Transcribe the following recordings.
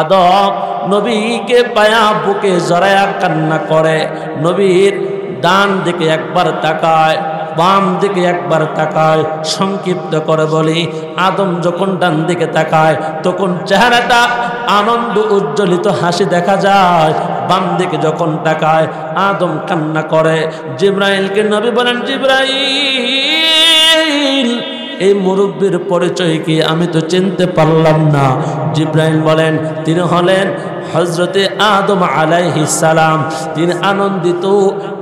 আদম নবীকে পায়া বুকে জড়ায়া কান্না করে। নবীর ডান দিকে একবার তাকায়, বাম দিকে একবার তাকায়। সংক্ষিপ্ত করে বলি, আদম যখন ডান দিকে তাকায় তখন চেহারাটা আনন্দ উজ্জ্বলিত হাসি দেখা যায়। বাম দিকে যখন তাকায় আদম কান্না করে। জিবরাইলকে নবী বলেন, জিবরাইল এই মুরব্বীর পরিচয় কি? আমি তো চিনতে পারলাম না। জিবরাইল বলেন, তিনি হলেন হযরতে আদম আলাইহিস সালাম। তিনি আনন্দিত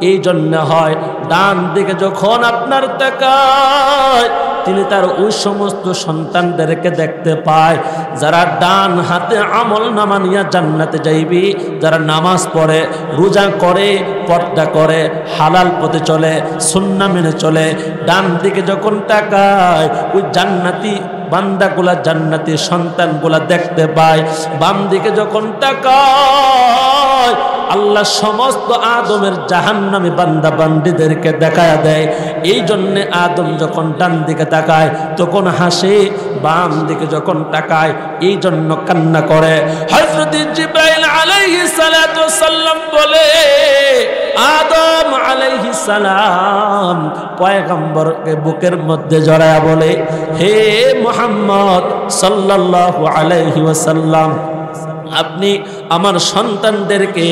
এই জন্য হয়, ডান দিকে যখন আপনার তাকায় তিনি তার ওই সমস্ত সন্তানদেরকে দেখতে পায় যারা ডান হাতে আমল নামা নিয়ে জান্নাতে যাইবি, যারা নামাজ পড়ে, রোজা করে, পর্দা করে, হালাল পথে চলে, সুন্নাহ মেনে চলে। ডান দিকে যখন তাকায় ওই জান্নাতি বান্দাগুলা, জান্নাতি সন্তানগুলা দেখতে পায়। বাম দিকে যখন তাকায় আল্লাহ সমস্ত আদমের জাহান্নামী বান্দা বান্দিদেরকে দেখায়া দেয়। এই জন্যে আদম যখন ডান দিকে তাকায় তখন হাসে, বাম দিকে যখন তাকায় এই জন্য কান্না করে। হযরত জিবরাইল আলাইহিস সালাতু ওয়াস সালাম বলে, আদম আলাইহিস সালাম পয়গম্বরকে বুকের মধ্যে জড়ায়া বলে, হে মুহাম্মদ সাল্লাল্লাহু আলাইহি ওয়াসাল্লাম, আপনি আমার সন্তানদেরকে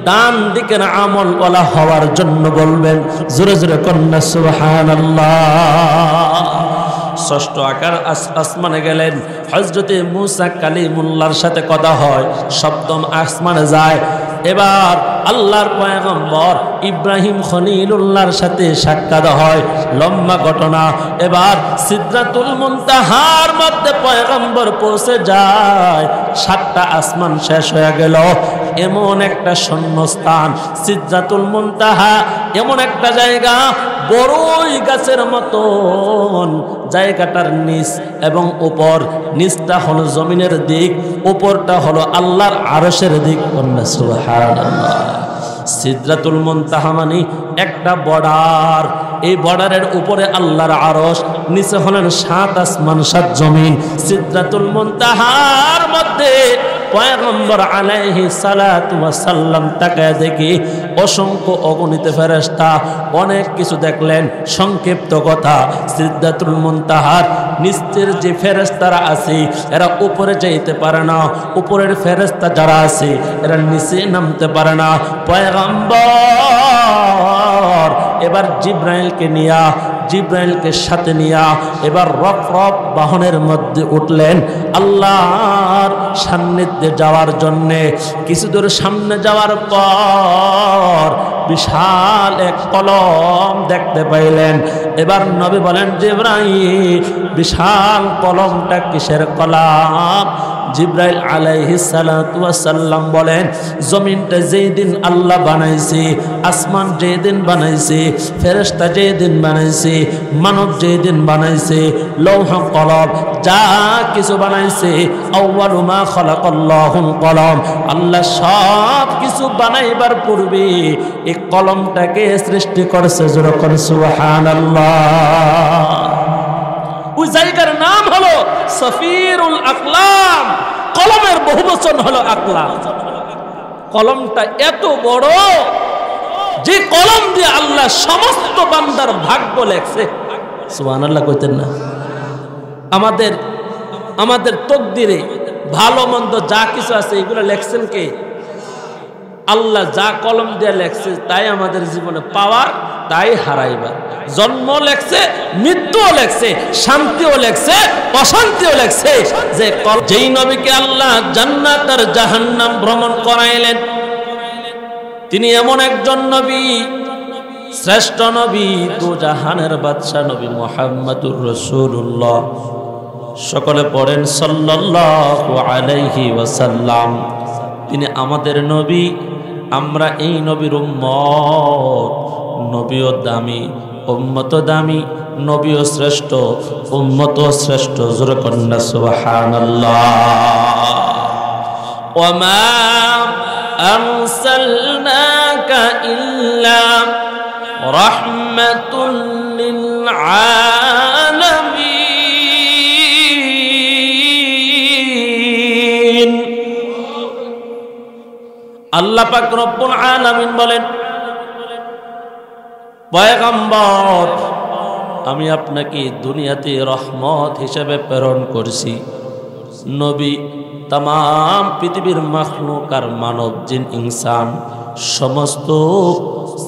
ডান দিকের আমলওয়ালা হওয়ার জন্য বলবেন। জোরে জোরে কন্যা সুবহানাল্লাহ। ষষ্ঠ আকার আসমানে গেলেন। হযরতে মূসা কালিমুল্লাহর সাথে কথা হয়, সপ্তম আসমানে যায়। এবার আল্লাহর পয়গম্বর ইব্রাহিম খলিলুল্লাহর সাথে সাক্ষাৎ হয়, লম্বা ঘটনা। এবার সিদরাতুল মুনতাহার মধ্যে পয়গম্বর পৌঁছে যায়। 7টা আসমান শেষ হয়ে গেল। এমন একটা শূন্যস্থান সিদরাতুল মুনতাহা, এমন একটা জায়গা বড়ই গাছের মতন। জায়গাটার নিচ এবং উপর, নিচটা হলো জমিনের দিক, উপরটা হলো আল্লাহর আরশের দিক। সুবহানাল্লাহ। সিদরাতুল মুনতাহা মানে একটা বর্ডার। এই বর্ডারের উপরে আল্লাহর আরশ, নিচে হলেন 7 আসমান 7 জমিন। সিদরাতুল মুনতাহার মধ্যে পয়গম্বর আলাইহিস সালাতু ওয়াস সালাম তাকায় দেখি অসংখ্য অগণিত ফেরেশতা। অনেক কিছু দেখলেন। সংক্ষিপ্ত কথা, সিদরাতুল মুনতাহার নিচের যে ফেরেশতারা আছে এরা উপরে যাইতে পারে না, উপরের ফেরেশতা যারা আছে এরা নিচে নামতে পারে না। পয়গম্বর এবার জিবরাইলকে নিয়া, জিবরাইলকে সাথে নিয়া এবার রফ বাহনের মধ্যে উঠলেন আল্লাহর সান্নিধ্যে যাওয়ার জন্যে। কিছু দূর সামনে যাওয়ার পর বিশাল এক কলম দেখতে পাইলেন। এবার নবী বলেন, জিবরাইল বিশাল কলমটা কিসের কলম? জিবরাইল আলাইহিস সালাতু ওয়াস সালাম বলেন, জমিনটা যেই দিন আল্লাহ বানাইছে, আসমান যেই দিন বানাইছে, ফেরেশতা যেই দিন বানাইছে, মানব যেই দিন বানাইছে, লৌহ কলম যা কিছু বানাইছে, আউয়ালু মা খালাকাল্লাহুল কলম, আল্লাহ সব কিছু বানাইবার পূর্বে এই কলমটাকে সৃষ্টি করেছে। জোরে করে সুবহানাল্লাহ। ওই জায়গার নাম হলো সফিরুল আকলাম। কলমের বহুবচন হলো আকলাম। কলমটা এত বড় যে কলম দিয়ে আল্লাহ সমস্ত বান্দার ভাগ্য লেখছে। সুবহানাল্লাহ কইতেন না? আমাদের তকদিরে ভালো মন্দ যা কিছু আছে এগুলো লেখছেন কে? আল্লাহ। যা কলম দিয়ে লেখছে তাই আমাদের জীবনে পাওয়ার, তাই হারাইবার। জন্ম লেখছে, মৃত্যুও লেখছে, শান্তিও লেখছে, অশান্তিও লেখছে। যেই নবীকে আল্লাহ জান্নাত আর জাহান্নাম ভ্রমণ করাইলেন তিনি এমন একজন নবী, শ্রেষ্ঠ নবী, দু জাহানের বাদশা নবী মুহাম্মদুর রাসূলুল্লাহ। সকলে পড়েন সাল্লাল্লাহু আলাইহি ওয়াসাল্লাম। তিনি আমাদের নবী, আমরা এই নবীর উম্মত। নবীও দামি, উম্মত দামি, নবীও শ্রেষ্ঠ, উম্মত শ্রেষ্ঠ। জোরে কন্যা সুবহানাল্লাহ। ওয়ামা আরসালনাকা ইল্লা রাহমাতুল লিল আলামিন। আল্লাহ পাক রব্বুল আলামিন বলেন, পয়গম্বর আমি আপনাকে দুনিয়াতে রহমত হিসেবে প্রেরণ করছি। নবী तमाम পৃথিবীর মাখলুক আর মানব জিন ইনসান সমস্ত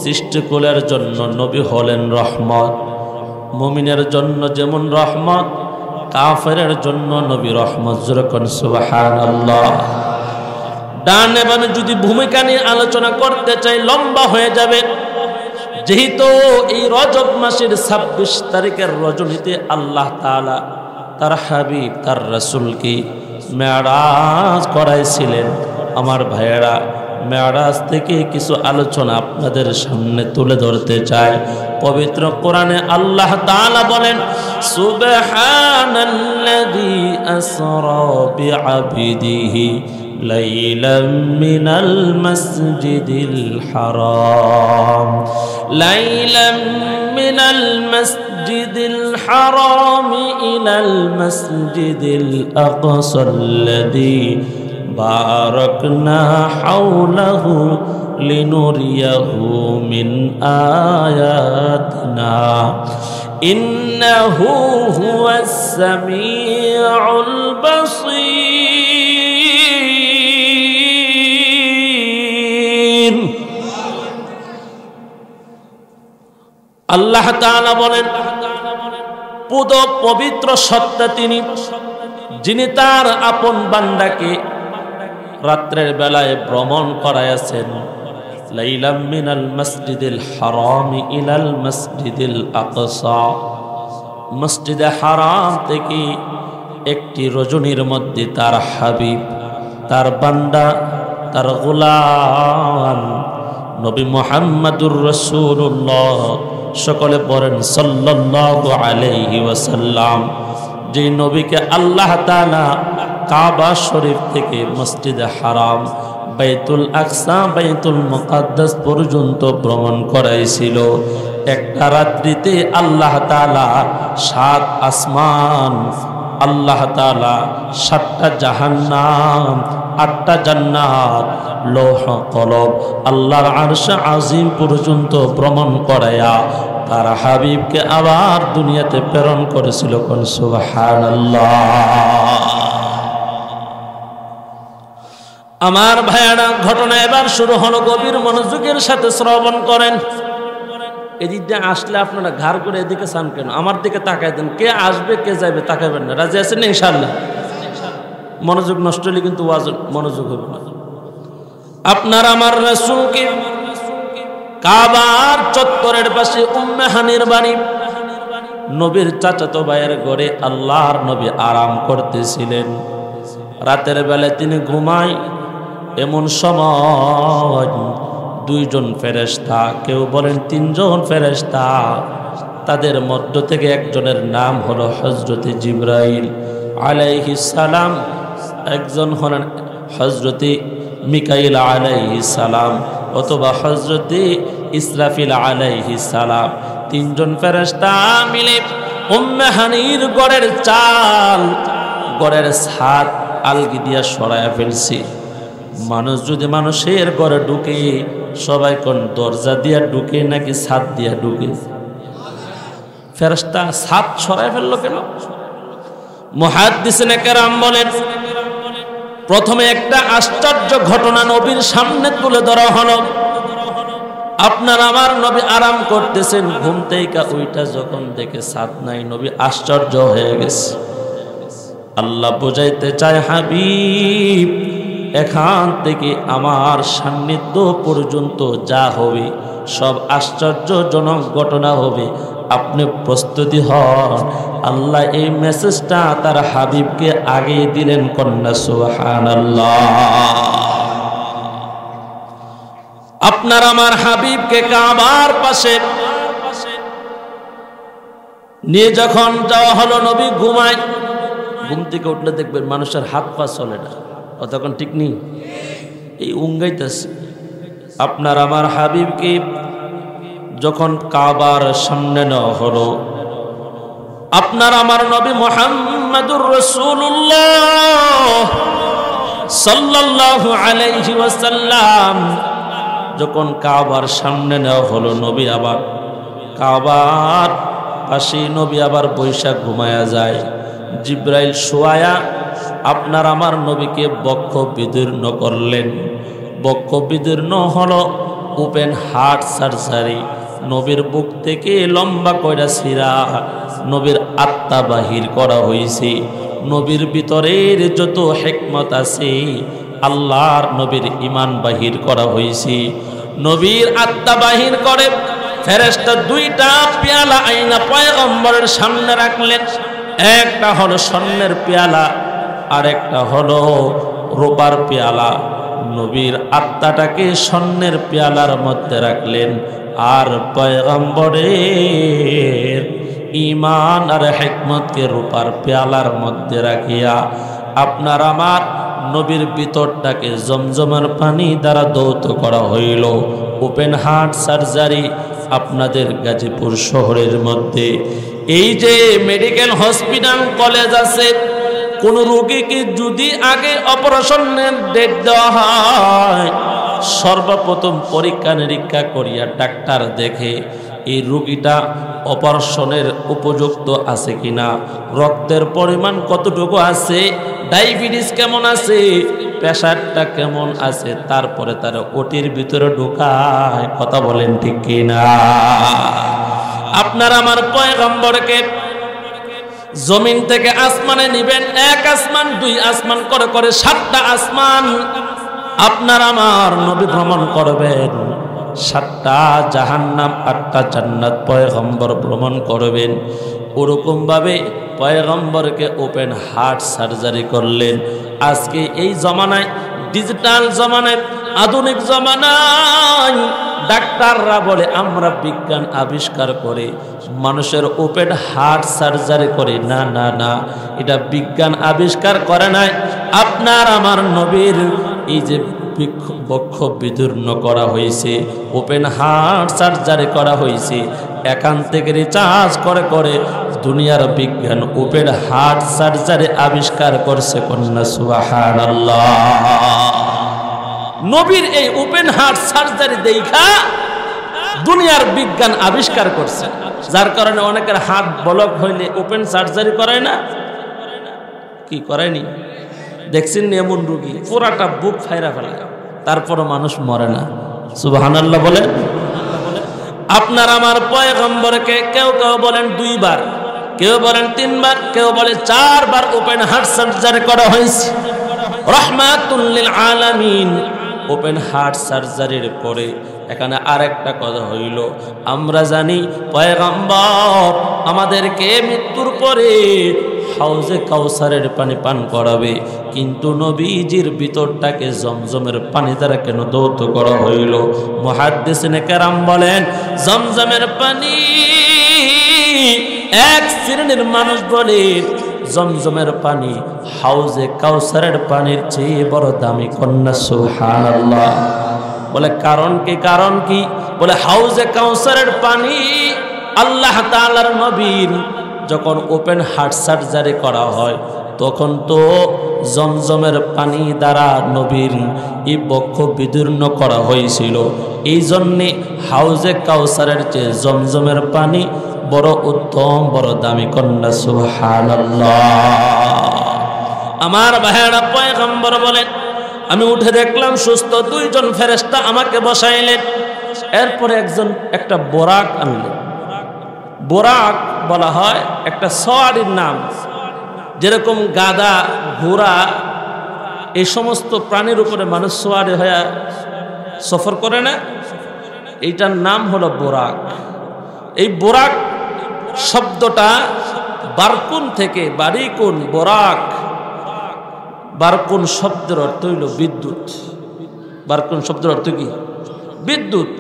সৃষ্টিকুলের জন্য নবী হলেন রহমত। মুমিনের জন্য যেমন রহমত, কাফেরের জন্য নবী রহমত। যেরকম সুবহানাল্লাহ। ডানে বামে যদি ভূমিকা নিয়ে আলোচনা করতে চাই লম্বা হয়ে যাবে। যেহেতু এই রজব মাসের 26 তারিখের রজনীতে আল্লাহ তাআলা তার হাবিব তার রাসূলকে মেরাজ করাইছিলেন। আমার ভাইয়েরা, মেরাজ থেকে কিছু আলোচনা আপনাদের সামনে তুলে ধরতে চাই। পবিত্র কোরআনে আল্লাহ তাআলা বলেন, সুবহানাল্লাযী আসরা বিআবদিহি লাইলাম মিনাল মাসজিদিল হারাম লাইলাম মিনাল মাসজিদিল হারাম ইলাল মাসজিদিল আকসাল্লাযী বারাকনা হাওলাহু লিনুরিয়াহু মিন আয়াতিনা ইন্নাহু হুয়াস সামিউল বাসীর। আল্লাহ তাআলা বলেন, পুত পবিত্র সত্তা তিনি, যিনি তার আপন বান্দাকে রাত্রের বেলায় ভ্রমণ করাইয়াছেন। লাইলাম মিনাল মাসজিদিল হারাম ইলাল মাসজিদিল আকসা, মসজিদে হারাম থেকে একটি রজনীর মধ্যে তার হাবিব, তার বান্দা, তার গোলাম নবী মুহাম্মদুর রাসূলুল্লাহ, সকলে পড়েন সাল্লাল্লাহু আলাইহি ওয়াসাল্লাম, যে নবীকে আল্লাহ তাআলা কাবা শরীফ থেকে মসজিদে হারাম, বাইতুল আকসা, বাইতুল মুকাদ্দাস পর্যন্ত ভ্রমণ করাইছিল। একটা রাত্রিতে আল্লাহ তাআলা 7 আসমান, আল্লাহ তাআলা 7টা জাহান্নাম, 8টা জান্নাত, লৌহ কলম, আল্লাহর আরশ আজিম পর্যন্ত ভ্রমণ করায়া তার হাবিবকে আবার দুনিয়াতে প্রেরণ করেছিল। কোন সুবহানাল্লাহ। আমার ভাইয়ারা, ঘটনা এবার শুরু হলো। গভীর মনোযোগের সাথে শ্রবণ করেন। এদিকে আসলে আপনারা ঘাড় করে এদিকে চান কেন? আমার দিকে তাকাই দেন। কে আসবে কে যাবে তাকাবেন না। রাজি আছেন ইনশাআল্লাহ? মনোযোগ নষ্ট হলে কিন্তু মনোযোগ হবে না। আপনার আমার রাসূলকে কাবার চত্বরের পাশে উম্মে হানির বাড়ি, নবীর চাচাতো ভাইয়ের ঘরে আল্লাহর নবী আরাম করতেছিলেন। রাতের বেলায় তিনি ঘুমায়। এমন সময় 2 জন ফেরেশতা, কেউ বলেন 3 জন ফেরেশতা, তাদের মধ্য থেকে একজনের নাম হলো হযরতে জিবরাইল আলাইহিস সালাম, একজন হলেন হযরতে মিকাইল আলাইহিস সালাম অথবা হযরতে ইসরাফিল আলাইহিস সালাম। 3 জন ফেরেশতা মিলে উম্মে হানির ঘরের চাল, ঘরের ছাদ আলগি দিয়া সরায়া ফেলছে। মানুষ যদি মানুষের ঘরে ঢুকে, সবাই কোন দরজা দিয়া ঢুকে নাকি ছাদ দিয়া ঢুকে? ফেরেশতা ছাদ সরায় ফেললো কেন? মুহাদ্দিসিনে কেরাম বলেন, প্রথমে একটা আশ্চর্য ঘটনা নবীর সামনে তুলে ধরা হলো। আপনার আমার নবী আরাম করতেছেন, ঘুম থেকে ওইটা যখন দেখে ছাদ নাই, নবী আশ্চর্য হয়ে গেছে। আল্লাহ বুঝাইতে চায়, হাবিব এখান থেকে আমার সান্নিধ্য পর্যন্ত যা হবে সব আশ্চর্যজনক ঘটনা হবে, আপনি প্রস্তুতি হন। আল্লাহ এই মেসেজটা তার হাবিবকে আগে দিলেন। কন্যা সুবহানাল্লাহ। আপনার আমার হাবিবকে কাবার পাশে নিয়ে যখন যাওয়া হলো, নবী ঘুমায়। ঘুম থেকে উঠলে দেখবেন মানুষের হাত পা চলে না, তখন ঠিক নেই, এই উঙ্গাইতেছে। আপনার আমার হাবিবকে যখন কাবার সামনে নেওয়া হলো, আপনার আমার নবী মুহাম্মদুর রাসূলুল্লাহ সাল্লাল্লাহু আলাইহি ওয়াসাল্লাম যখন কাবার সামনে নেওয়া হলো, নবী আবার কাবার পাশে নবী আবার বৈশাখ ঘুমায়া যায়। জিব্রাইল শোয়ায়া আপনার আমার নবীকে বক্ষ বিদীর্ণ করলেন। বক্ষ বিদীর্ণ হলো ওপেন হার্ট সার্জারি। নবীর বুক থেকে লম্বা কয়টা শিরা নবীর আত্মা বাহির করা হয়েছে। নবীর ভিতরের যত হিকমত আছে আল্লাহর নবীর ঈমান বাহির করা হয়েছে। নবীর আত্মা বাহির করে ফেরেশতা দুইটা পেয়ালা আইনা পয়গম্বরের সামনে রাখলেন। একটা হলো স্বর্ণের পেয়ালা আর একটা হলো রূপার পেয়ালা। নবীর আত্মাটাকে স্বর্ণের পেয়ালার মধ্যে রাখলেন আর পয়গম্বরের ঈমান আর হিকমতকে রূপার পেয়ালার মধ্যে রাখিয়া আপনার আমার নবীর ভিতরটাকে জমজমের পানি দ্বারা দৌত করা হইল। ওপেন হার্ট সার্জারি আপনাদের গাজীপুর শহরের মধ্যে। এই যে মেডিকেল হসপিটাল কলেজ আছে, কোন রোগীকে যদি আগে অপারেশনের ডেট দেওয়া হয়, সর্বপ্রথম পরীক্ষা নিরীক্ষা করিয়া ডাক্তার দেখে এই রোগীটা অপারেশনের উপযুক্ত আছে কিনা, রক্তের পরিমাণ কতটুকু আছে, ডায়াবেটিস কেমন আছে, প্রেশারটা কেমন আছে, তারপরে তার ওটির ভিতরে ঢোকায়। কথা বলেন ঠিক কিনা? আপনার আমার পয়গম্বরকে জমিন থেকে আসমানে নিবেন, এক আসমান দুই আসমান করে করে 7টা আসমান আপনার আমার নবী ভ্রমণ করবেন। 7টা জাহান্নাম 8টা জান্নাত পয়গম্বর ভ্রমণ করবেন। ওরকম ভাবে পয়গম্বরকে ওপেন হার্ট সার্জারি করলেন। আজকে এই জমানায়, ডিজিটাল জমানায়, আধুনিক জমানায় ডাক্তাররা বলে আমরা বিজ্ঞান আবিষ্কার করে মানুষের ওপেন হার্ট সার্জারি করে। না না না, এটা বিজ্ঞান আবিষ্কার করে নাই, আপনার আমার নবীর এই যে বক্ষ বিদীর্ণ করা হয়েছে, ওপেন হার্ট সার্জারি করা হয়েছে, এখান থেকে রিচার্জ করে করে দুনিয়ার বিজ্ঞান ওপেন হার্ট সার্জারি আবিষ্কার করছে। কন্যা সুবহানাল্লাহ। নবীর এই ওপেন হার্ট সার্জারি দেখা দুনিয়ার বিজ্ঞান আবিষ্কার করছে, যার কারণে অনেকের হাত ব্লক হইলে ওপেন সার্জারি করায় না, কি করায়নি দেখছেন? এমন রোগী পুরাটা বুক ফাইরা ফেলে, তারপরও মানুষ মরে না। সুবহানাল্লাহ বলেন। আপনার আমার পয়গম্বরকে কেউ কেউ বলেন 2 বার, কেউ বলেন 3 বার, কেউ বলে 4 বার ওপেন হার্ট সার্জারি করা হয়েছে। রহমাতুল লিল আলামিন। ওপেন হার্ট সার্জারির পরে এখানে আরেকটা কথা হইল, আমরা জানি পয়গম্বর আমাদেরকে মৃত্যুর পরে হাউজে কাউসারের পানি পান করাবে, কিন্তু নবীজির ভিতরটাকে জমজমের পানি দ্বারা কেন দৌত করা হইল? মুহাদ্দিসিনে কেরাম বলেন, জমজমের পানি এক শ্রেণীর মানুষ বলে জমজমের পানি হাউজে কাউসারের পানির চেয়ে বড় দামি। কন্যা সুবহানাল্লাহ। বলে কারণ কি? কারণ কি? বলে হাউজে কাউসারের পানি আল্লাহ তাআলার নবীর যখন ওপেন হার্ট সার্জারি করা হয় তখন তো জমজমের পানি দ্বারা নবীর এই বক্ষ বিদীর্ণ করা হয়েছিল। এই জন্যে হাউজে কাউসারের চেয়ে জমজমের পানি বড় উত্তম, বড় দামি। কন্যা সুবহানাল্লাহ। আমার ভাইয়েরা, পয়গম্বর বলেন আমি উঠে দেখলাম সুস্থ 2 জন ফেরেশতা আমাকে বসাইলেন। এরপরে একটা বোরাক আনলেন। বোরাক বলা হয় একটা সওয়ারির নাম, যেরকম গাধা, ঘোড়া, এই সমস্ত প্রাণীর উপরে মানুষ সওয়ারি হয়ে সফর করে না, এইটার নাম হলো বোরাক। এই বোরাক শব্দটা বারকুন থেকে, বারিকুন, বোরাক, বারকুন শব্দের অর্থ হইল বিদ্যুৎ। বারকুন শব্দের অর্থ কি? বিদ্যুৎ।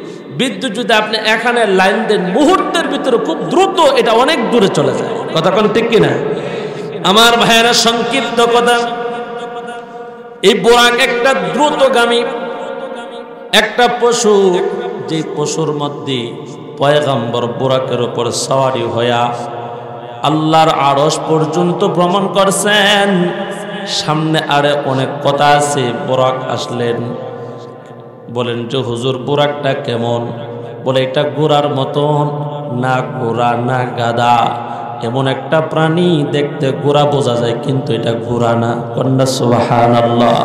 বিদ্যুৎ যদি আপনি এখানে লাইন দেন মুহূর্তের ভিতরে খুব দ্রুত এটা অনেক দূরে চলে যায়। কথা কোন ঠিক কিনা? আমার ভাইয়েরা, সংক্ষিপ্ত কথা, এই বোরাক একটা দ্রুতগামী একটা পশু, যে পশুর মধ্যে পয়গম্বর বোরাকের উপর সওয়ারি হইয়া আল্লাহর আরশ পর্যন্ত ভ্রমণ করছেন। সামনে আরে অনেক কথা আছে। বুরাক আসলেন, বলেন যে হুজুর বুরাকটা কেমন? বলে এটা ঘোড়ার মতন, না ঘোড়া না গাধা, এমন একটা প্রাণী দেখতে ঘোড়া বোঝা যায় কিন্তু এটা ঘোড়া না। কন্যা সুবহানাল্লাহ।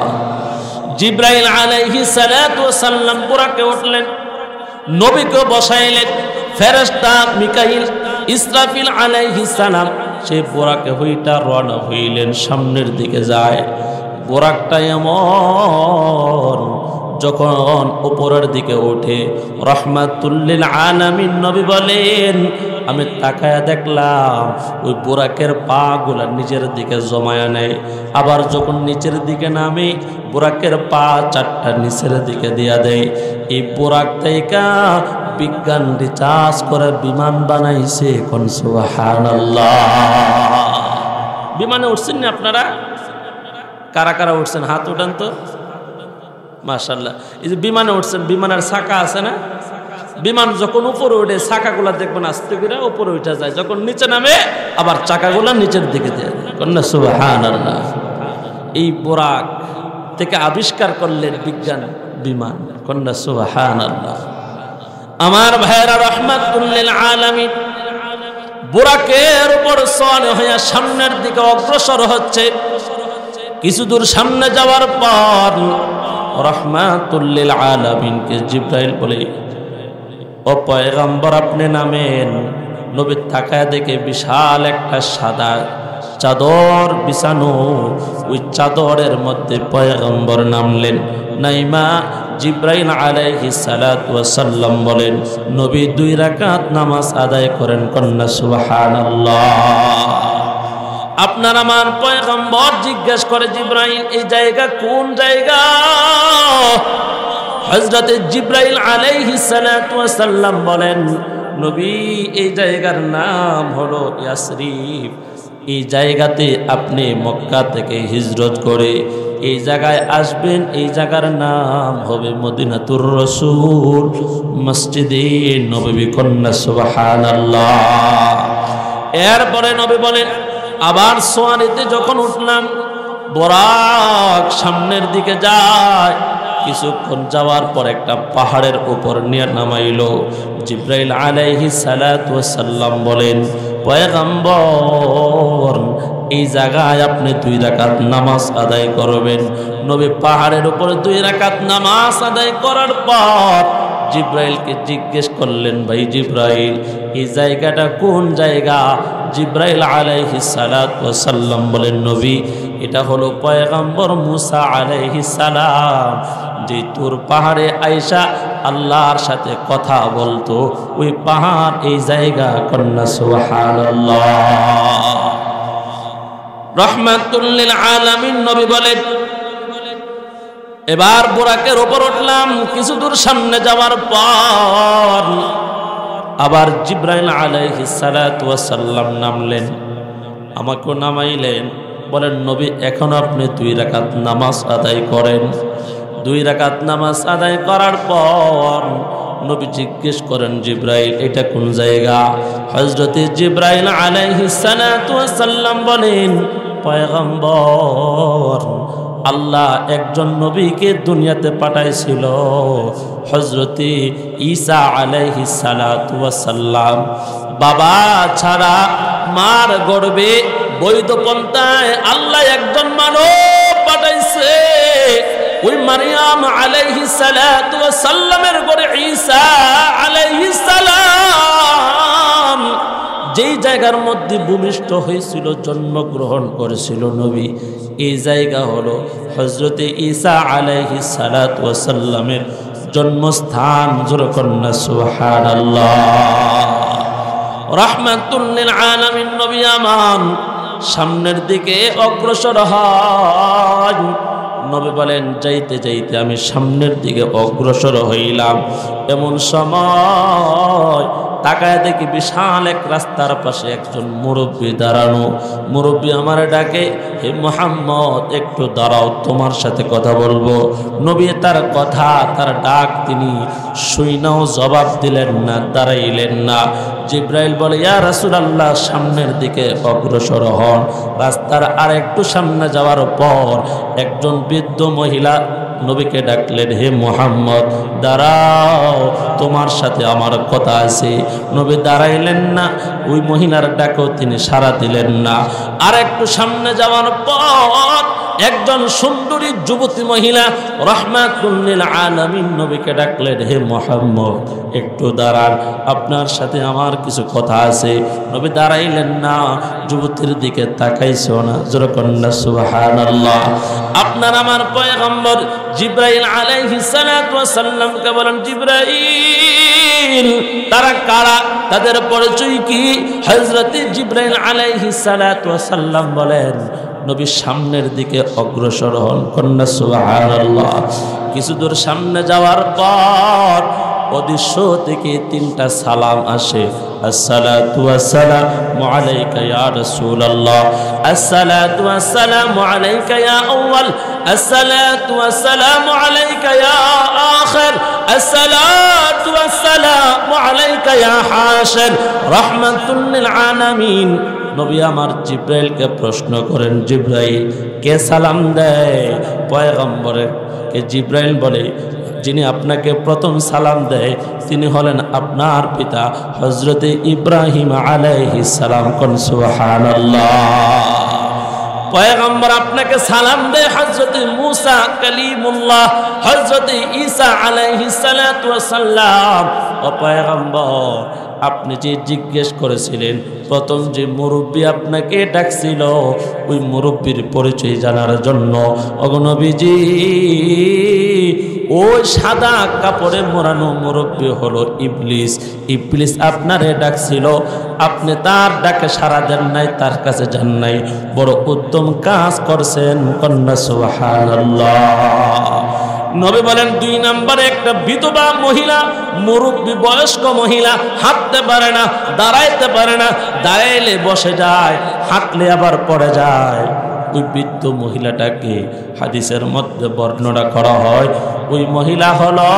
জিব্রাইল আলাইহিস সালাতু ওয়াস সালাম বুরাকে উঠলেন, নবীকে বসাইলেন। ফেরেশতা মিকাইল ইসরাফিল আলাইহিস সালাম সেই বুরাকে হইটা রওনা হইলেন, সামনের দিকে যায়। বুরাকটা এমন যখন উপরের দিকে ওঠে, রাহমাতুল লিল আলামিন নবী বলেন আমি তাকায়া দেখলাম ওই বুরাকের পা গুলা নিচের দিকে জমায়া নেয়, আবার যখন নিচের দিকে নামে বুরাকের পা চারটা নিচের দিকে দিয়া দেয়। এই বুরাক থেকে বিজ্ঞান রিচার্জ করে বিমান বানাইছে। কোন সুবহানাল্লাহ। বিমানে উঠছেন না আপনারা? কারা কারা উঠছেন হাত উঠান তো। মাশাআল্লাহ। এই যে বিমানে উঠছেন, বিমানের চাকা আছে না? বিমান যখন উপরে ওঠে চাকাগুলা দেখবেন আস্তে করে উপরে উঠে যায়, যখন নিচে নামে আবার চাকাগুলা নিচের দিকে দেয়। কন্যা সুবহানাল্লাহ। এই বুরাক থেকে আবিষ্কার করলেন বিজ্ঞান বিমান। কন্যা সুবহানাল্লাহ। আমার ভাইরা রাহমাতুল লিল আলামিন বুরাকের উপর সওয়ার হয়ে সামনের দিকে অগ্রসর হচ্ছে। কিছু দূর সামনে যাওয়ার পর রাহমাতুল লিল আলামিনকে জিব্রাইল বলে, ও পয়গম্বর আপনি নামেন। নবী তাকায় দেখে বিশাল একটা সাদা চাদর বিছানো, ওই চাদরের মধ্যে পয়গম্বর নামলেন। নাইমা জিব্রাইল আলাইহিস সালাতু ওয়াস সালাম বলেন নবী 2 রাকাত নামাজ আদায় করেন। কন্যা সুবহানাল্লাহ। আপনার আমার পয়গম্বর জিজ্ঞেস করে, জিব্রাইল এই জায়গা কোন জায়গা? হযরত জিব্রাইল আলাইহিস সালাতু ওয়াস সালাম বলেন নবী এই জায়গার নাম হলো ইয়াসরিব। এই জায়গাতে আপনি মক্কা থেকে হিজরত করে এই জায়গায় আসবেন। এই জায়গার নাম হবে মদিনাতুর রাসূল, মসজিদে নববী। কন্যা সুবহানাল্লাহ। এরপরে নবী বলেন আবার সোয়ারিতে যখন উঠলাম, বুরাক সামনের দিকে যায়। কিছুক্ষণ যাওয়ার পর একটা পাহাড়ের উপর নিয়ে নামাইলো। জিব্রাইল আলাইহিস সালাতু ওয়াস সালাম বলেন পয়গম্বর এই জায়গায় আপনি 2 রাকাত নামাজ আদায় করবেন। নবী পাহাড়ের উপর 2 রাকাত নামাজ আদায় করার পর জিব্রাইলকে জিজ্ঞেস করলেন, ভাই জিব্রাইল এই জায়গাটা কোন জায়গা? জিব্রাইল আলাইহিস সালাতু ওয়াস সালাম বলেন নবী এটা হলো পয়গম্বর মুসা আলাইহিস সালাম যে তুর পাহাড়ে আয়েশা আল্লাহর সাথে কথা বলতো, ওই পাহাড় এই জায়গা। কন্যা সুবহানাল্লাহ। রাহমাতুল লিল আলামিন নবী বলেন এবার বুরাকের উপর উঠলাম। কিছু দূর সামনে যাওয়ার পর আবার জিব্রাইল আলাইহিস সালাতু ওয়াস সালাম নামলেন, আমাকে নামাইলেন। বলেন নবী এখন আপনি 2 রাকাত নামাজ আদায় করেন। 2 রাকাত নামাজ আদায় করার পর নবী জিজ্ঞেস করেন জিব্রাইল এটা কোন জায়গা? হযরত জিব্রাইল আলাইহিস সালাতু ওয়াস সালাম বলেন পয়গম্বর আল্লাহ একজন নবীকে দুনিয়াতে পাঠাইছিল, হযরত ঈসা আলাইহিস সালাতু ওয়াস সালাম। বাবা ছাড়া মার গর্ভে বৈধ পন্থায় আল্লাহ একজন মানব পাঠাইছে। ওই মারিয়াম আলাইহিস সালাতু ওয়াস সালামের ঘরে ঈসা আলাইহিস সালাম যেই জায়গার মধ্যে ভূমিষ্ঠ হয়েছিল, জন্মগ্রহণ করেছিল নবী, এই জায়গা হলো হযরত ঈসা আলাইহিস সালাতু ওয়াস সালামের জন্মস্থান। জোরে কন্যা সুবহানাল্লাহ। রাহমাতুল লিল আলামিন নবী আমান সামনের দিকে অগ্রসর হয়। নবী বলেন যাইতে যাইতে আমি সামনের দিকে অগ্রসর হইলাম। এমন সময় তাকায় দেখি বিশাল এক রাস্তার পাশে একজন মুরব্বী দাঁড়ানো। মুরব্বী আমার ডাকে, হে মুহাম্মদ একটু দাঁড়াও, তোমার সাথে কথা বলবো। নবী তার কথা, তার ডাক তিনি শুইনাও জবাব দিলেন না, দাঁড়াইলেন না। জিব্রাইল বলে, ইয়া রাসূলুল্লাহ, সামনের দিকে অগ্রসর হন। রাস্তার আর একটু সামনে যাওয়ার পর একজন বৃদ্ধ মহিলা নবীকে ডাকলেন, হে মুহাম্মদ দাঁড়াও, তোমার সাথে আমার কথা আছে। নবী দাঁড়াইলেন না, ওই মহিলার ডাকেও তিনি সাড়া দিলেন না। আর একটু সামনে যাওয়ার পর একজন সুন্দরী যুবতী মহিলা রাহমাতুল লিল আলামিন নবীকে ডাকলেন, হে মুহাম্মদ একটু দাঁড়ান, আপনার সাথে আমার কিছু কথা আছে। নবী দাঁড়াইলেন না, যুবতীর দিকে তাকাইছেও না। জোরে কন্যা সুবহানাল্লাহ। আপনার আমার পয়গম্বর জিব্রাইল আলাইহিস সালাতু ওয়াস সালামকে বলেন, জিব্রাইল তারা কারা, তাদের পরিচয় কি? হযরত জিব্রাইল আলাইহিস সালাতু ওয়াস সালাম বলেন, নবী সামনের দিকে অগ্রসর হন। কন্যা সুবহানাল্লাহ। কিছু দূর সামনে যাওয়ার পর অদৃশ্য থেকে তিনটা সালাম আসে। আসসালাতু ওয়াসসালামু আলাইকা ইয়া রাসূলুল্লাহ, আসসালাতু ওয়াসসালামু আলাইকা ইয়া আউয়াল, আসসালাতু ওয়াসসালামু আলাইকা ইয়া আখির, আসসালাতু ওয়াসসালামু আলাইকা ইয়া হাশির রাহমাতুল লিল আলামিন। নবী আমার জিব্রাইলকে প্রশ্ন করেন, জিব্রাইল কে সালাম দেয়? পয়গম্বরকে জিব্রাইল বলে, যিনি আপনাকে প্রথম সালাম দেয় তিনি হলেন আপনার পিতা হযরতে ইব্রাহিম আলাইহিস সালাম। কোন সুবহানাল্লাহ। পয়গম্বর আপনাকে সালাম দেয় হযরতে মূসা কালিমুল্লাহ, হযরতে ঈসা আলাইহিস সালাতু ওয়াস সালাম। ও পয়গম্বর, আপনি যে জিজ্ঞেস করেছিলেন প্রথম যে মুরব্বী আপনাকে ডাকছিল, ওই মুরব্বীর পরিচয় জানার জন্য ওগো নবীজি, ওই সাদা কাপড়ে মোড়ানো মুরব্বী হলো ইবলিস। ইবলিস আপনারে ডাকছিল, আপনি তার ডাকে সাড়া দেন নাই, তার কাছে যান নাই। বড় উত্তম কাজ করছেন। কন্যা সুবহানাল্লাহ। নবী বলেন, দুই নম্বরে একটা বিধবা মহিলা, মুরব্বী বয়স্ক মহিলা, হাঁটতে পারে না, দাঁড়াইতে পারে না, দাঁড়াইলে বসে যায়, হাঁটলে আবার পড়ে যায়। ওই বৃদ্ধ মহিলাটাকে হাদিসের মধ্যে বর্ণনা করা হয়, ওই মহিলা হলো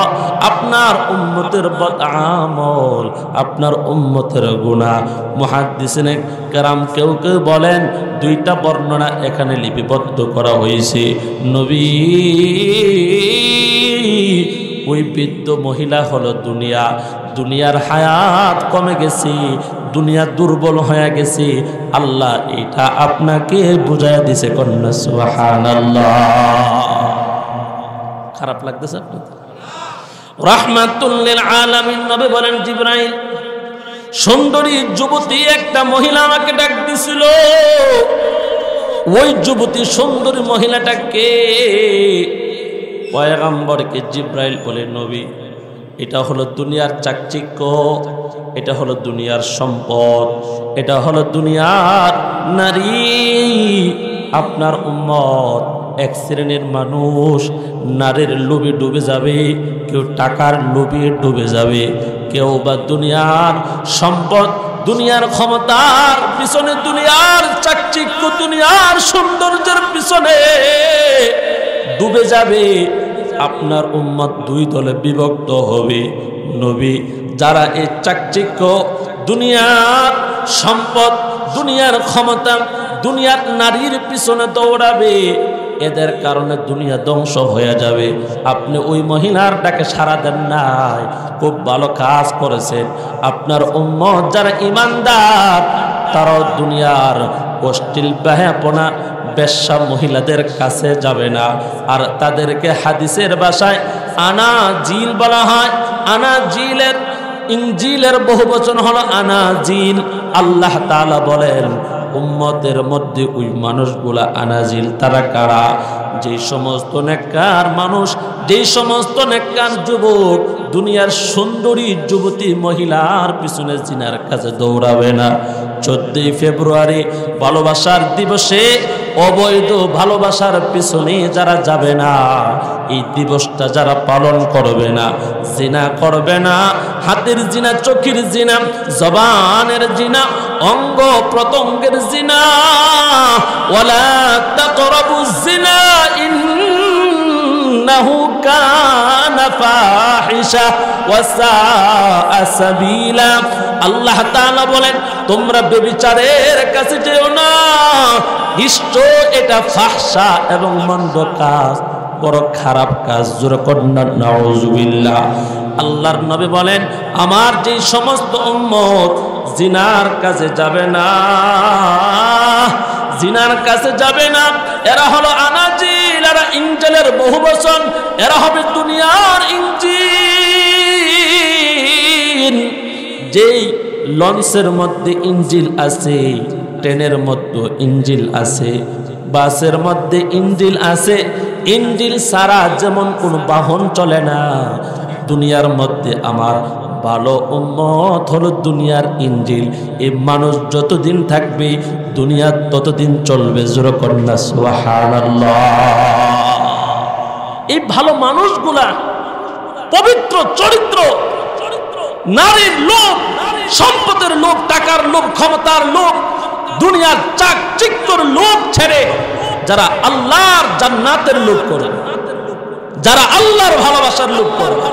আপনার উম্মতের বদআমল, আপনার উম্মতের গুনাহ। মুহাদ্দিসিনে কেরাম কেউ কেউ বলেন, দুইটা বর্ণনা এখানে লিপিবদ্ধ করা হয়েছে। নবী ওই বৃদ্ধ মহিলা হলো দুনিয়া, দুনিয়ার হায়াত কমে গেছে, দুনিয়া দুর্বল হয়ে গেছে, আল্লাহ এটা আপনাকে বুঝাইয়া দিছে। কন্যা সুবহানাল্লাহ। খারাপ লাগতেছে আপনার? রাহমাতুল লিল আলামিন নবী বলেন, জিব্রাইল সুন্দরী যুবতী একটা মহিলা আমাকে ডাক দিছিল। ওই যুবতী সুন্দরী মহিলাটাকে পয়গম্বরকে জিব্রাইল বলে, নবী এটা হলো দুনিয়ার চাকচিক্য, এটা হলো দুনিয়ার সম্পদ, এটা হলো দুনিয়ার নারী। আপনার উম্মত এক শ্রেণীর মানুষ নারীর লোভে ডুবে যাবে, কেউ টাকার লোভে ডুবে যাবে, কেউ বা দুনিয়ার সম্পদ, দুনিয়ার ক্ষমতার পিছনে, দুনিয়ার চাকচিক্য, দুনিয়ার সৌন্দর্যের পিছনে ডুবে যাবে। আপনার উম্মত দুই দলে বিভক্ত হবে। নবী যারা এই চাকচিক্য, দুনিয়ার সম্পদ, দুনিয়ার ক্ষমতা, দুনিয়ার নারীর পিছনে দৌড়াবে, এদের কারণে দুনিয়া ধ্বংস হয়ে যাবে। আপনি ওই মহিলার ডাকে সাড়া দেন নাই, খুব ভালো কাজ করেছেন। আপনার উম্মত যারা ঈমানদার, তারাও দুনিয়ার অশ্লীল বেহাপনা, বেশ্যা মহিলাদের কাছে যাবে না। আর তাদেরকে হাদিসের ভাষায় আনাজিল বলা হয়। আনাজিলের ইনজিলের বহুবচন হলো আনাজিল। আল্লাহ তাআলা বলেন, উম্মতের মধ্যে ওই মানুষগুলা আনাজিল। তারা কারা? যে সমস্ত নেককার মানুষ, যে সমস্ত নেককার যুবক দুনিয়ার সুন্দরী যুবতী মহিলার পিছনে জিনার কাছে দৌড়াবে না। 14 ফেব্রুয়ারি ভালোবাসার দিবসে অবৈধ ভালোবাসার পিছনে যারা যাবে না, এই দিবসটা যারা পালন করবে না, জিনা করবে না, হাতের জিনা, চোখের জিনা, জবানের জিনা, অঙ্গ প্রত্যঙ্গের জিনা, ওয়ালা তাকরাবুজ জিনা ইন্নাহু কানা ফাহিশা ওয়া সাআ সাবিলা। আল্লাহ তাআলা বলেন, তোমরা ব্যভিচারের কাছে যেও না, নিশ্চয় এটা ফাহশা এবং মন্দ কাজ, বড় খারাপ কাজ। জোরে কন্যা নাউজুবিল্লাহ। আল্লাহর নবী বলেন, আমার যে সমস্ত উম্মত জিনার কাছে যাবে না, জিনার কাছে যাবে না, এরা হলো আনাজিল, এরা ইনজিলের বহু বচন, এরা হবে দুনিয়ার ইনজিল। যেই লঞ্চের মধ্যে ইঞ্জিল আছে, ট্রেনের মধ্যে ইঞ্জিল আছে, বাসের মধ্যে ইঞ্জিল আছে, ইঞ্জিল ছাড়া যেমন কোনো বাহন চলে না, দুনিয়ার মধ্যে আমার ভালো উম্মত হলো দুনিয়ার ইঞ্জিল। এই মানুষ যতদিন থাকবে দুনিয়া ততদিন চলবে। জোরে কন্যা সুবহানাল্লাহ। এই ভালো মানুষগুলা পবিত্র চরিত্র, নারীর লোভ, সম্পদের লোভ, টাকার লোভ, ক্ষমতার লোভ, দুনিয়ার চাকচিক্যর লোভ ছেড়ে যারা আল্লাহর জান্নাতের লোভ করে, যারা আল্লাহর ভালোবাসার লোভ করবে,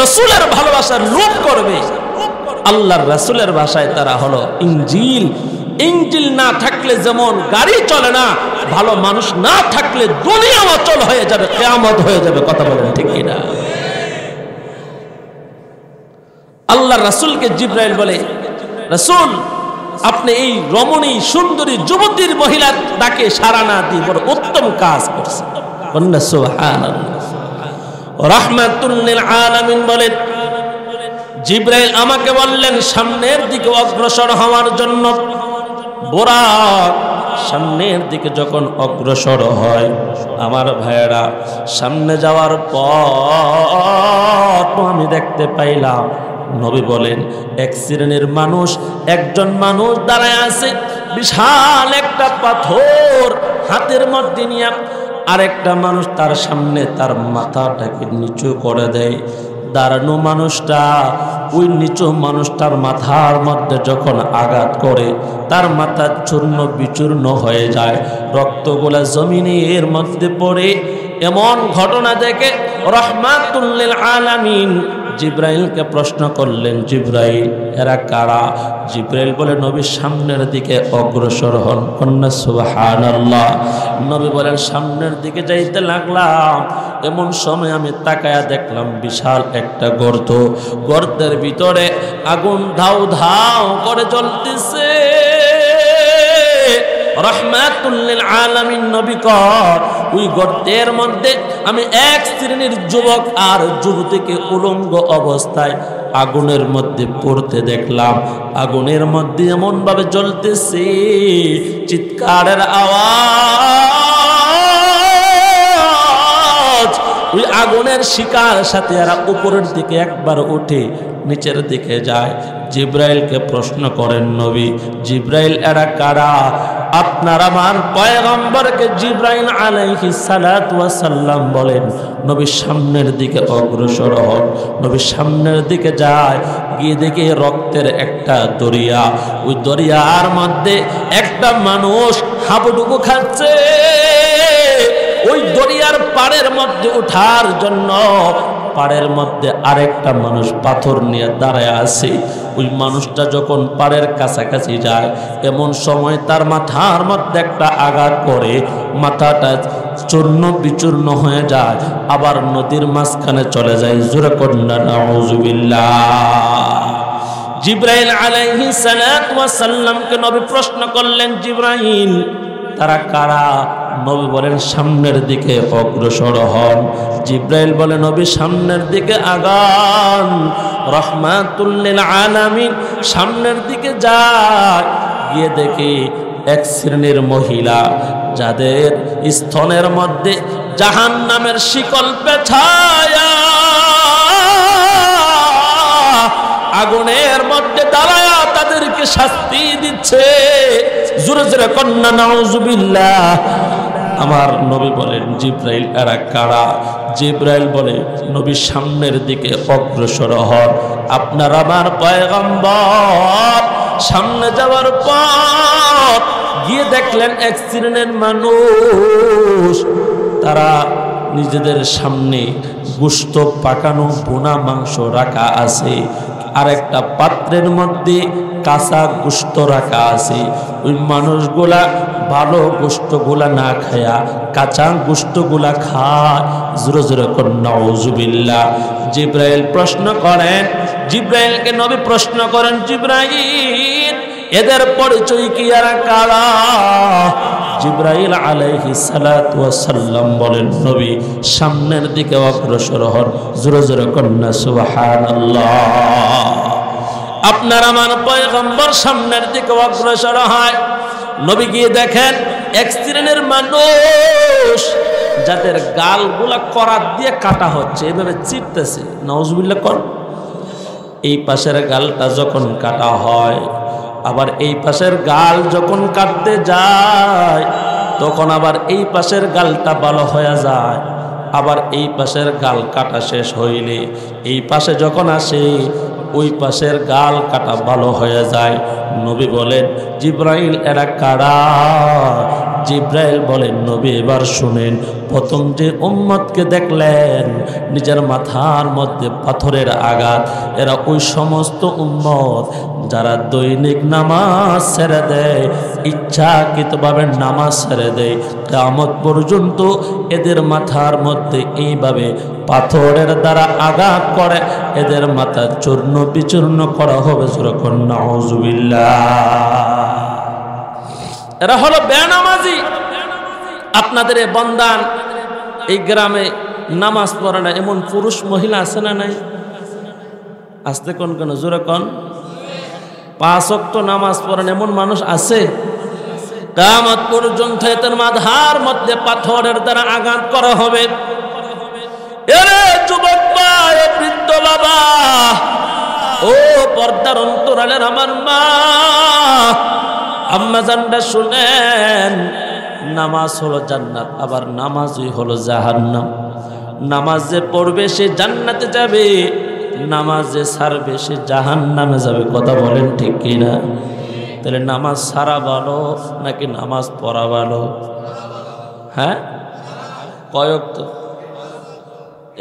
রাসূলের ভালোবাসার লোভ করবে, আল্লাহর রাসূলের ভাষায় তারা হলো ইঞ্জিল। ইঞ্জিল না থাকলে যেমন গাড়ি চলে না, ভালো মানুষ না থাকলে দুনিয়া অচল হয়ে যাবে, কিয়ামত হয়ে যাবে। কথা বলেন ঠিক কিনা? আল্লাহর রাসূলকে জিবরাইল বলে, রাসূল আপনি এই রমণী সুন্দরী যুবতীর মহিলার ডাকে সাড়া না দিয়ে বড় উত্তম কাজ করছেন। কন্যা সুবহানাল্লাহ। রাহমাতুল লিল আলামিন বলেন, জিবরাইল আমাকে বললেন সামনের দিকে অগ্রসর হওয়ার জন্য। বুরাক সামনের দিকে যখন অগ্রসর হয়, আমার ভাইয়েরা, সামনে যাওয়ার পর আমি দেখতে পাইলাম, নবী বলেন, এক শ্রেণীর মানুষ, একজন মানুষ দাঁড়ায় আছে, বিশাল একটা পাথর হাতের মধ্যে নিয়ে। আরেকটা মানুষ তার সামনে তার মাথাটাকে নিচু করে দেয়। দাঁড়ানো মানুষটা ওই নিচু মানুষটার মাথার মধ্যে যখন আঘাত করে, তার মাথা চূর্ণ বিচূর্ণ হয়ে যায়, রক্তগুলা জমিনের মধ্যে পড়ে। এমন ঘটনা দেখে রাহমাতুল লিল আলামিন জিবরাইলকে প্রশ্ন করলেন, জিবরাইল এরা কারা? জিবরাইল বলে, নবী সামনের দিকে অগ্রসর হন। কন্যা সুবহানাল্লাহ। নবী বলেন, সামনের দিকে যাইতে লাগলাম, এমন সময় আমি তাকায়া দেখলাম বিশাল একটা গর্ত, গর্তের ভিতরে আগুন ধাউ ধাউ করে জ্বলতেছে। রাহমাতুল লিল আলামিন নবী কর, ওই গর্তের মধ্যে আমি এক শ্রেণীর যুবক আর যুবতীকে উলঙ্গ অবস্থায় আগুনের মধ্যে পড়তে দেখলাম। আগুনের মধ্যে এমন ভাবে জ্বলতেছে, চিৎকারের আওয়াজ। ওই আগুনের শিকার সাথে এরা উপরের দিকে একবার উঠে নিচের দিকে যায়। জিবরাইলকে প্রশ্ন করেন, নবী জিবরাইল এরা কারা? আপনার আমার পয়গম্বরকে জিবরাইল আলাইহিস সালাতু ওয়াস সালাম বলেন, নবী সামনের দিকে অগ্রসর হন। নবী সামনের দিকে যায়, গিয়ে দেখে রক্তের একটা দরিয়া, ওই দরিয়ার মধ্যে একটা মানুষ হাবুডুবু খাচ্ছে। ওই দরিয়ার পাড়ের মধ্যে ওঠার জন্য পাড়ের মধ্যে আরেকটা মানুষ পাথর নিয়ে দাঁড়ায় আছে। ওই মানুষটা যখন পাড়ের কাছাকাছি যায়, এমন সময় তার মাথার মধ্যে একটা আঘাত করে, মাথাটা চূর্ণ বিচূর্ণ হয়ে যায়, আবার নদীর মাঝখানে চলে যায়। জোরে কন্যা নাউজুবিল্লাহ। জিবরাইল আলাইহিস সালাতু ওয়াস সালামকে নবী প্রশ্ন করলেন, জিবরাইল তারা কারা? নবী বলেন, সামনের দিকে অগ্রসর হন। জিবরাইল বলে, নবী সামনের দিকে আগান। রাহমাতুল লিল আলামিন সামনের দিকে যায়, গিয়ে দেখে এক শ্রেণীর মহিলা, যাদের স্তনের মধ্যে জাহান্নামের শিকল পেঁচায়া আগুনের মধ্যে দাঁড়ায়া তাদেরকে শাস্তি দিচ্ছে। জোরে জোরে কন্যা নাউজুবিল্লাহ। আমার নবী বলেন, জিব্রাইল এরা কারা? জিব্রাইল বলে, নবীর সামনের দিকে অগ্রসর হন। আপনার আমার পয়গম্বর সামনে যাওয়ার পর গিয়ে দেখলেন এক শ্রেণীর মানুষ, তারা নিজেদের সামনে গোশত পাকানো বোনা মাংস রাখা আছে, আর একটা পাত্রের মধ্যে কাঁচা গোশত রাখা আছে। ওই মানুষগুলা ভালো গোশতগুলা না খায়া কাঁচা গোশতগুলা খায়। জোরে জোরে নাউজুবিল্লাহ। জিব্রাইল প্রশ্ন করেন, জিব্রাইলকে নবী প্রশ্ন করেন, জিব্রাইল এদের পরিচয় কি, এরা কারা? জিব্রাইল আলাইহিস সালাতু ওয়াস সালাম বলেন, নবী সামনের দিকে অগ্রসর হন। জোরে জোরে কন্যা সুবহানাল্লাহ। আপনার আমার পয়গম্বর সামনের দিকে অগ্রসর হয়। নবী গিয়ে দেখেন এক শ্রেণীর মানুষ যাদের গালগুলা করাত দিয়ে কাটা হচ্ছে, এভাবে চিরতেছে। নাউজুবিল্লাহ কর। এই পাশের গালটা যখন কাটা হয়, আবার এই পাশের গাল যখন কাটতে যায়, তখন আবার এই পাশের গালটা ভালো হয়ে যায়। আবার এই পাশের গাল কাটা শেষ হইলে এই পাশে যখন আসে, ওই পাশের গাল কাটা ভালো হয়ে যায়। নবী বলেন, জিব্রাইল এরা কারা? জিব্রাইল বলেন, নবী এবার শুনেন, প্রথম যে উম্মতকে দেখলেন নিজের মাথার মধ্যে পাথরের আঘাত, এরা ওই সমস্ত উম্মত যারা দৈনিক নামাজ ছেড়ে দেয়, ইচ্ছাকৃতভাবে নামাজ ছেড়ে দেয়, কিয়ামত পর্যন্ত এদের মাথার মধ্যে এইভাবে পাথরের দ্বারা আঘাত করে এদের মাথা চূর্ণ বিচূর্ণ করা হবে। যখন নাউজুবিল্লাহ। এরা হলো বেনামাজি। আপনাদের এই বন্দান এই গ্রামে নামাজ পড়ে না এমন পুরুষ মহিলা আছে না নাই? আসতে কোন কোন জোরে কোন। 5 ওয়াক্ত নামাজ পড়েন এমন মানুষ আছে? কিয়ামত পর্যন্ত এদের মাথার মধ্যে পাথরের দ্বারা আঘাত করা হবে। এরে যুবক ভাই, বৃদ্ধ বাবা, ও পর্দার অন্তরালের আমার মা, আম্মা জানটা শুনেন, নামাজ হলো জান্নাত, আবার নামাজই হলো জাহান্নাম। নামাজ যে পড়বে সে জান্নাতে যাবে, নামাজ যে ছাড়বে সে জাহান্নামে যাবে। কথা বলেন ঠিক কিনা? তাহলে নামাজ ছাড়া ভালো নাকি নামাজ পড়া ভালো? হ্যাঁ, কয়েক তো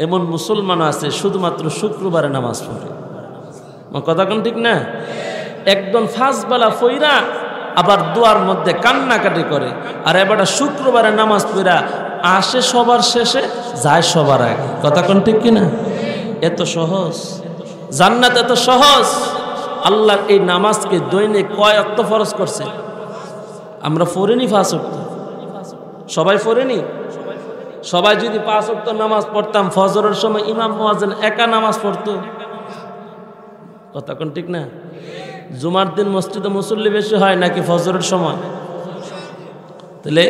এমন মুসলমান আছে শুধুমাত্র শুক্রবারে নামাজ পড়ে। কথা কোন ঠিক না? একদম 5 বেলা ফইরা আবার দুয়ার মধ্যে কান্নাকাটি করে, আর এবারটা শুক্রবারে নামাজ পড়া আসে সবার শেষে, যায় সবার আগে। কথা কোন ঠিক কিনা? এত সহজ জান্নাত, এত সহজ। আল্লাহ এই নামাজকে দৈনিক কয় ওয়াক্ত ফরজ করছে? আমরা পড়িনি 5 ওয়াক্ত, সবাই পড়েনি। সবাই যদি 5 ওয়াক্ত নামাজ পড়তাম, ফজরের সময় ইমাম মুয়াজ্জিন একা নামাজ পড়তো। কথা কোন ঠিক না? জুমার দিন মসজিদে মুসল্লি বেশি হয় নাকি ফজরের সময়? তাহলে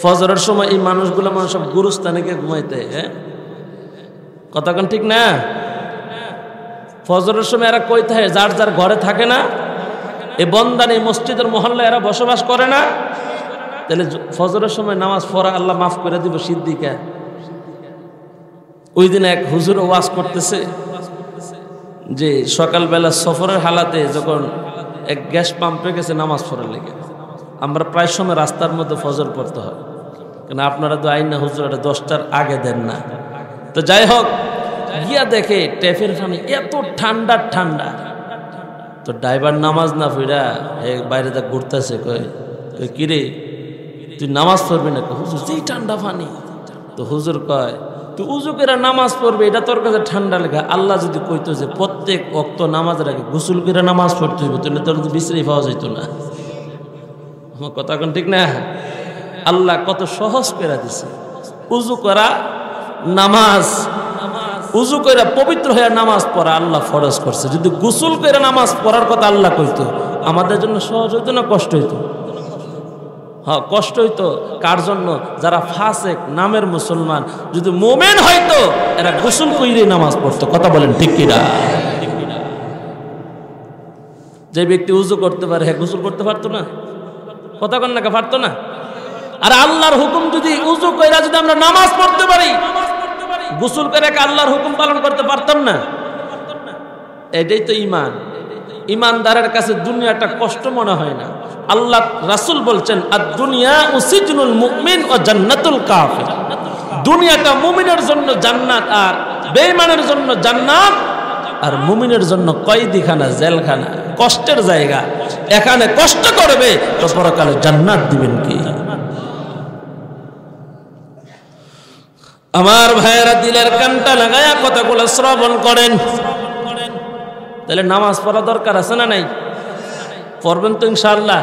ফজরের সময় এই মানুষগুলো সব গুরুস্থানে গিয়ে ঘুমাইতে। হ্যাঁ, কথা কোন ঠিক না? ফজরের সময় এরা কই থাকে? যার যার ঘরে থাকে না? এই বন্দান এই মসজিদের মহল্লা এরা বসবাস করে না? তাহলে ফজরের সময় নামাজ পড়া আল্লাহ মাফ করে দিব সিদ্দিকা। ওই দিন এক হুজুর ওয়াজ করতেছে যে সকালবেলা সফরের হালাতে যখন এক গ্যাস পাম্পে গেছে নামাজ পড়ার লেগে, আমরা প্রায় সময় রাস্তার মধ্যে ফজর পড়তে হয়, কেন আপনারা তো আইন না হুজুর 10টার আগে দেন না। তো যাই হোক, গিয়া দেখে ট্যাপের পানি এত ঠান্ডা ঠান্ডা। তো ড্রাইভার নামাজ না পড়া বাইরে তা ঘুরতেছে, কই কিরে তুই নামাজ পড়বি না? হুজুর যেই ঠান্ডা পানি। তো হুজুর কয়, তুই উজু করে নামাজ পড়বে, এটা তোর কাছে ঠান্ডা লেখা? আল্লাহ যদি কইতো যে প্রত্যেক ওয়াক্ত নামাজের আগে গোসল করে নামাজ পড়তে হইব, তাহলে তোর বিশ্রাই পাওয়া যেত না। আমার কথা কোন ঠিক না? আল্লাহ কত সহজ করে দিছে। উজু করা নামাজ, উজু করে পবিত্র হয়ে নামাজ পড়া আল্লাহ ফরজ করছে। যদি গোসল করে নামাজ পড়ার কথা আল্লাহ কইতো, আমাদের জন্য সহজ হইতো না কষ্ট হইতো? হ্যাঁ, কষ্ট হইতো। কার জন্য? যারা ফাসেক নামের মুসলমান। যদি মোমেন হয়তো এরা গোসল কইরে নামাজ পড়তো। কথা বলেন ঠিক কিনা? যে ব্যক্তি উজু করতে পারে হ্যাঁ গোসল করতে পারতো না? কথা কন না, পারতো না? আর আল্লাহর হুকুম যদি উজু কইরা যদি আমরা নামাজ পড়তে পারি, গোসল করে আল্লাহর হুকুম পালন করতে পারতাম না? এটাই তো ঈমান। ঈমানদারের কাছে দুনিয়াটা কষ্ট মনে হয় না। আল্লাহ রাসূল বলছেন আদ-দুনিয়া সিজনুল মুমিন ওয়া জান্নাতুল কাফির। দুনিয়াটা মুমিনের জন্য জান্নাত আর বেঈমানের জন্য জান্নাত, আর মুমিনের জন্য কয়েদিখানা, জেলখানা, কষ্টের জায়গা। এখানে কষ্ট করবে তো পরকালে জান্নাত দিবেন কি? আমার ভাইয়েরা দিলের কানটা লাগায়া কথাগুলো শ্রবণ করেন। তাহলে নামাজ পড়া দরকার আছে না নাই? পড়বেন তো ইনশাআল্লাহ।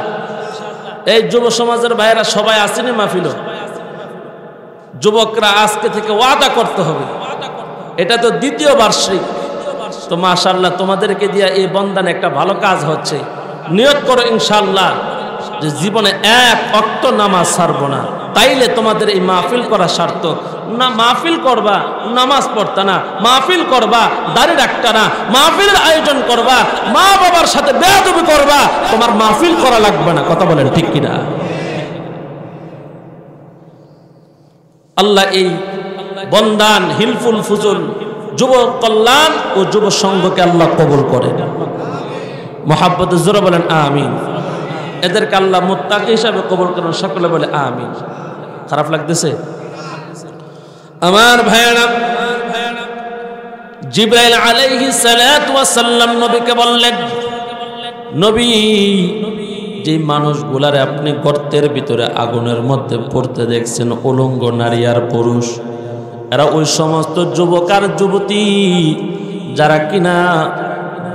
এই যুব সমাজের ভাইয়েরা সবাই আসেনি মাহফিল? যুবকরা আজকে থেকে ওয়াদা করতে হবে। এটা তো দ্বিতীয় বার্ষিক, তো মাশাআল্লাহ তোমাদেরকে দিয়ে এই বন্দানে একটা ভালো কাজ হচ্ছে। নিয়ত করো ইনশাআল্লাহ যে জীবনে এক ওয়াক্ত নামাজ ছাড়বো না, তাইলে তোমাদের এই মাহফিল করা সার্থক। না মাহফিল করবা নামাজ পড়তা না, মাহফিল করবা দাড়ি রাখতা না, মাহফিলের আয়োজন করবা মা বাবার সাথে বেয়াদবি করবা, তোমার মাহফিল করা লাগবে না। কথা বলেন ঠিক কিনা? আল্লাহ এই বন্দান হিলফুল ফুজুল যুব কল্যাণ ও যুব সংঘকে আল্লাহ কবুল করেন। মুহাব্বতে জোরে বলেন আমিন। এদেরকে আল্লাহ মুত্তাকি হিসাবে কবুল করেন। সকলে বলে আমিন। খারাপ লাগতেছে? আমার ভাইয়েরা, জিবরাইল আলাইহিস সালাতু ওয়াস সালাম নবীকে বললেন, নবী যে মানুষগুলারে আপনি গর্তের ভিতরে আগুনের মধ্যে পড়তে দেখছেন, উলঙ্গ নারী আর পুরুষ, এরা ওই সমস্ত যুবক আর যুবতী যারা কিনা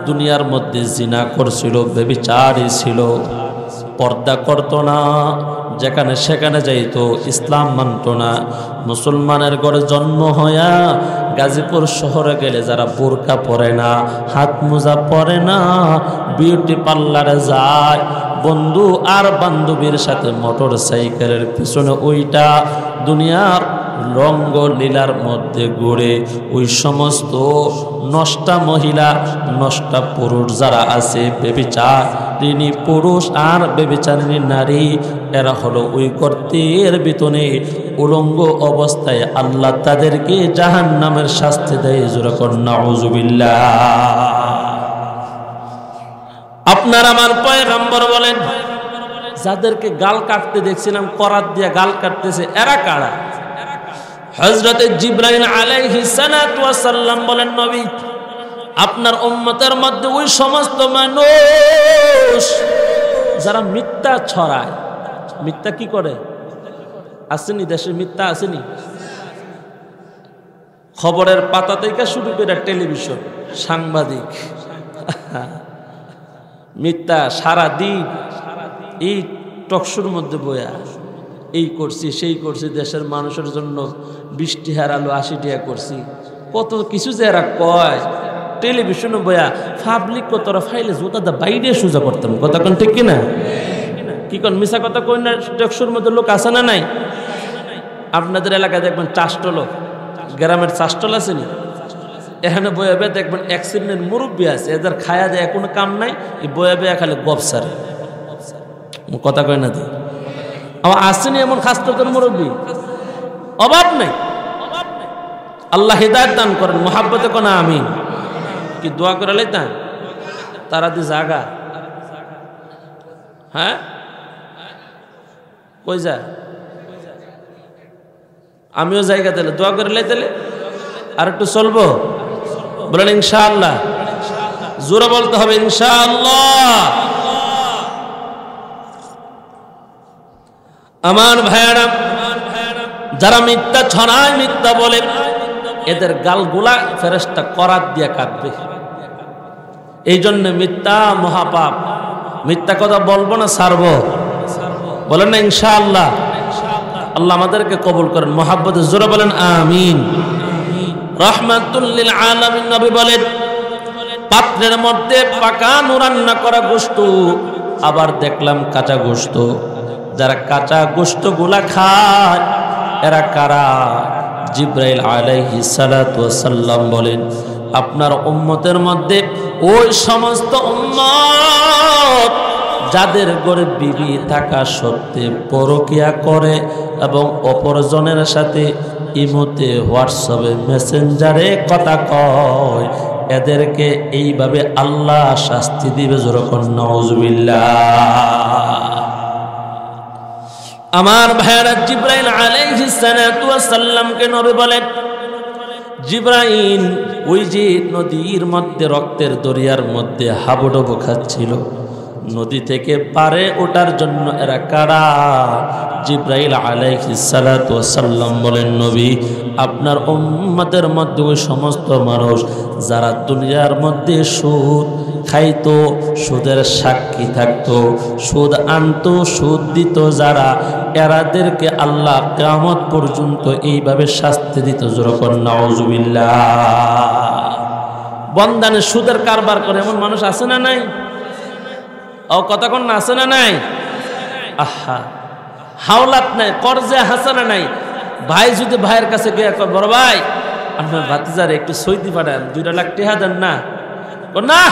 দুনিয়ার মধ্যে জিনা করছিল, ব্যভিচারী ছিল, পর্দা করত না, যেখানে সেখানে যাইতো, ইসলাম মানত না। মুসলমানের ঘরে জন্ম হইয়া গাজীপুর শহরে গেলে যারা বোরকা পরে না, হাত মোজা পরে না, বিউটি পার্লারে যায়, বন্ধু আর বান্ধবীর সাথে মোটর সাইকেলের পিছনে ওইটা দুনিয়ার রঙ্গ লীলার মধ্যে ঘুরে, ওই সমস্ত নষ্টা মহিলা, নষ্টা পুরুষ যারা আছে, ব্যভিচারিণী পুরুষ আর ব্যভিচারিণী নারী, এরা হলো ওই গর্তের ভিতরে উলঙ্গ অবস্থায় আল্লাহ তাদেরকে জাহান্নামের শাস্তি দেয়। জোরে কর নাউযুবিল্লাহ। আপনার আমার পয়গম্বর বলেন, যাদেরকে গাল কাটতে দেখছিলাম, করাত দিয়ে গাল কাটতেছে, এরা কারা? হযরতে জিবরাইল আলাইহিস সালাতু ওয়াস সালাম বলেন, নবী আপনার উম্মতের মধ্যে ওই সমস্ত মানুষ যারা মিথ্যা ছড়ায়। মিথ্যা কি করে? আসেনি দেশে মিথ্যা আসেনি? খবরের পাতা থেকে শুরু করে টেলিভিশন, সাংবাদিক, মিথ্যা সারা দিন এই টকশোর মধ্যে বয়া, এই করছি সেই করছি, দেশের মানুষের জন্য 20 টাকার আলু 80 টাকা করছি, কত কিছু যে এরা কয়। টেলিভিশনে বয়া পাবলিক কতরা ফাইলে জোতাটা বাইরে সোজা করতাম। কথা কোন ঠিক কিনা? কি কোন মিশা কথা কই না? টকশোর মধ্যে লোক আছে না নাই? আপনাদের এলাকায় দেখবেন চাষটল, গ্রামের চাষটল আছে নি, এখানে বয়াবে দেখবেন এক শ্রেণীর মুরব্বী আছে, এদের খায়া দেয় কোনো কাম নাই, এই বয়াবে খালি গপসার। কথা কয় না দি আমার আসেনি এমন খাস্তর মুরব্বী, অভাব নাই। আল্লাহ হিদায়াত দান করেন। মুহাব্বতে কোন আমিন। কি দোয়া করে লাইতাম তারা দি জাগা? হ্যাঁ কই যা? আমিও জায়গা দিলে দোয়া করে লাইতালে আর একটু চলবো। বলেন ইনশাআল্লাহ। জোরে বলতে হবে ইনশাআল্লাহ। আমার ভাইয়ারা, যারা মিথ্যা ছড়ায়, মিথ্যা বলে, এদের গালগুলা ফেরেশতা করাত দিয়ে কাটবে। এই জন্য মিথ্যা মহাপাপ। মিথ্যা কথা বলবো না, ছাড়বো। বলেন না ইনশাআল্লাহ। আল্লাহ আমাদেরকে কবুল করেন। মুহাব্বতে জোরে বলেন আমিন। রাহমাতুল লিল আলামিন নবী বলেন, পাত্রের মধ্যে পাকানো রান্না করা গোশত, আবার দেখলাম কাঁচা গোশত। যারা কাঁচা গোশত গুলা খায় এরা কারা? জিবরাইল আলাইহিস সালাতু ওয়াস সালাম বলেন, আপনার উম্মতের মধ্যে ওই সমস্ত উম্মত যাদের ঘরে বিবি থাকা সত্ত্বে পরকিয়া করে এবং অপরজনের সাথে ইমোতে, হোয়াটসঅ্যাপে, মেসেঞ্জারে কথা কয়, এদেরকে এইভাবে আল্লাহ শাস্তি দিবে। যেরকম নাউজুবিল্লাহ। আমার ভাইরা, জিবরাইল আলাইহিস সালাতু ওয়াস সালামকে নবী বলেন, জিবরাইল ওই যে নদীর মধ্যে রক্তের দরিয়ার মধ্যে হাবুডুবু খাচ্ছিল, নদী থেকে পারে ওঠার জন্য এরা কারা? জিবরাইল আলাইহিস সালাতু ওয়াস সালাম বলেন, নবী আপনার উম্মতের মধ্যে ওই সমস্ত মানুষ যারা দুনিয়ার মধ্যে সুদ খাইতো, সুদের সাক্ষী থাকতো, সুদ আনতো, সুদ দিত যারা, এরাদেরকে আল্লাহ কিয়ামত পর্যন্ত এইভাবে শাস্তি দিত। যেরকম নাউজুবিল্লাহ। বন্দানে সুদের কারবার করে এমন মানুষ আছে না নাই? ও কতক্ষণ না আছে না নাই? আহা, হাওলাত নাই, কর্জে হাসানা নাই। ভাই যদি ভাইয়ের কাছে গিয়ে কয়, বড় ভাই আপনার ভাতিজারে একটু সৈদি পাঠান, 2 লাখ টাকা দেন না, না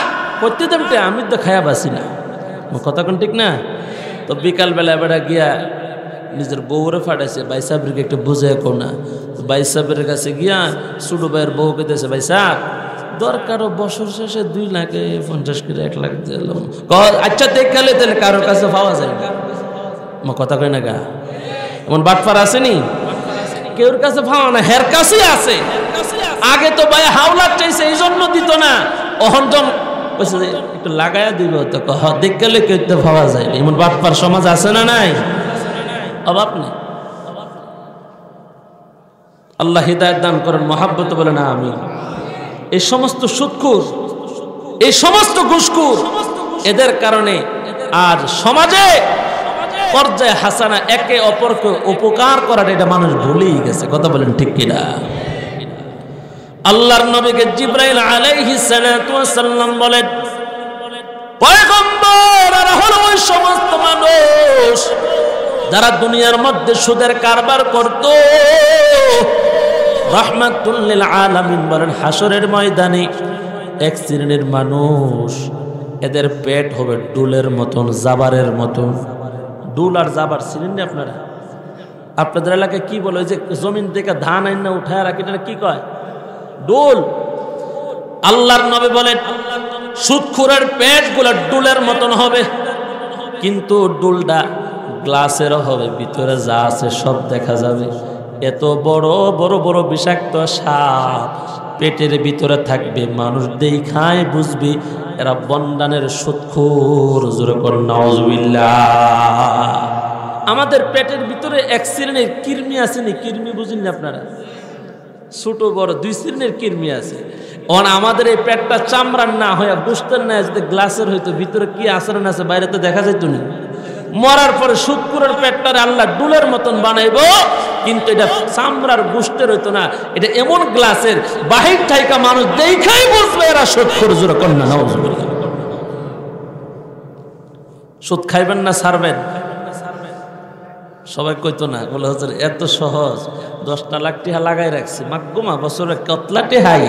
করতে দেন, আমি তো খায়া বাসি না। কতক্ষণ ঠিক না? তো বিকালবেলা বেড়া গিয়া নিজের বউরে ফাটাইছে, ভাই সাহেবকে একটু বুঝে কো না। তো ভাই সাহেবের কাছে গিয়া ছোটো ভাইয়ের বউকে দিয়েছে, ভাই সাহেব দরকারও বছর শেষে 2 লাখে 50 করে 1 লাখ দিলাম। আচ্ছা দেখালে তাহলে কারোর কাছে পাওয়া যায় না। কথা কয় না গা, এমন বাটফার আসেনি, কেউর কাছে পাওয়া না, হের কাছেই আছে। আগে তো ভাই হাওলাত চাইছে, এই জন্য দিত না। অহনজন একটু লাগাইয়া দিব, তো দেখালে কেউ তো পাওয়া যায় না। এমন বাটফার সমাজ আছে না নাই? অভাব নেই। আল্লাহ হিদায়াত দান করেন, মহাব্বত বলে না আমি। এই সমস্ত সুদখোর, এই সমস্ত ঘুষখোর, এদের কারণে আজ সমাজে পর্যায়ে হাসানা, একে অপরকে উপকার করাটা এটা মানুষ ভুলেই গেছে। কথা বলেন ঠিক কিনা? আল্লাহর নবীকে জিবরাইল আলাইহিস সালাতু ওয়াস সালাম বলেন, পয়গম্বর আর হলো ওই সমস্ত মানুষ যারা দুনিয়ার মধ্যে সুদের কারবার করত, রাহমাতুল লিল আলামিন বলেন, হাসরের ময়দানে এক শ্রেণীর মানুষ, এদের পেট হবে ডুলের মতন, জাবারের মতন। ডুল আর জাবার চিনেন না আপনারা? আপনাদের এলাকায় কি বলে? ওই যে জমিন থেকে ধান আইন না উঠায় রাখি, এটা কি কয়? ডুল। আল্লাহর নবী বলেন, সুদখোরের পেটগুলো ডুলের মতন হবে, কিন্তু ডুলটা গ্লাসেরও হবে, ভিতরে যা আছে সব দেখা যাবে। এত বড় বড় বড় বিষাক্ত সাপ পেটের ভিতরে থাকবে, মানুষ দেখায় বুঝবি এরা বন্ডানের সুদখোর। জোরে কর নাউজুবিল্লাহ। আমাদের পেটের ভিতরে এক শ্রেণীর কৃমি আছে নি, কৃমি বুঝেন না আপনারা? ছোট বড় 2 শ্রেণীর কৃমি আছে। আমাদের এই পেটটা চামড়ার না হয়ে গোস্তের না, যদি গ্লাসের হইতো, ভিতরে কি আচরণ আছে বাইরে তো দেখা যাইত না। মরার পরে সুদখোরের পেটটারে আল্লাহ ডুলের মতন বানাইব, কিন্তু এটা চামড়ার গোস্তের হইতো না, এটা এমন গ্লাসের, বাহির থাইকা মানুষ দেখাই বুঝবে এরা সুদখোর। জোরে কর না নাউজুবিল্লাহ। সুদ খাইবেন না ছাড়বেন? সবাই কইতো না, বলে হচ্ছে এত সহজ, 10 লাখ টাকা লাগাই রাখছি, মাগুমা বছরে কতলা টেহাই,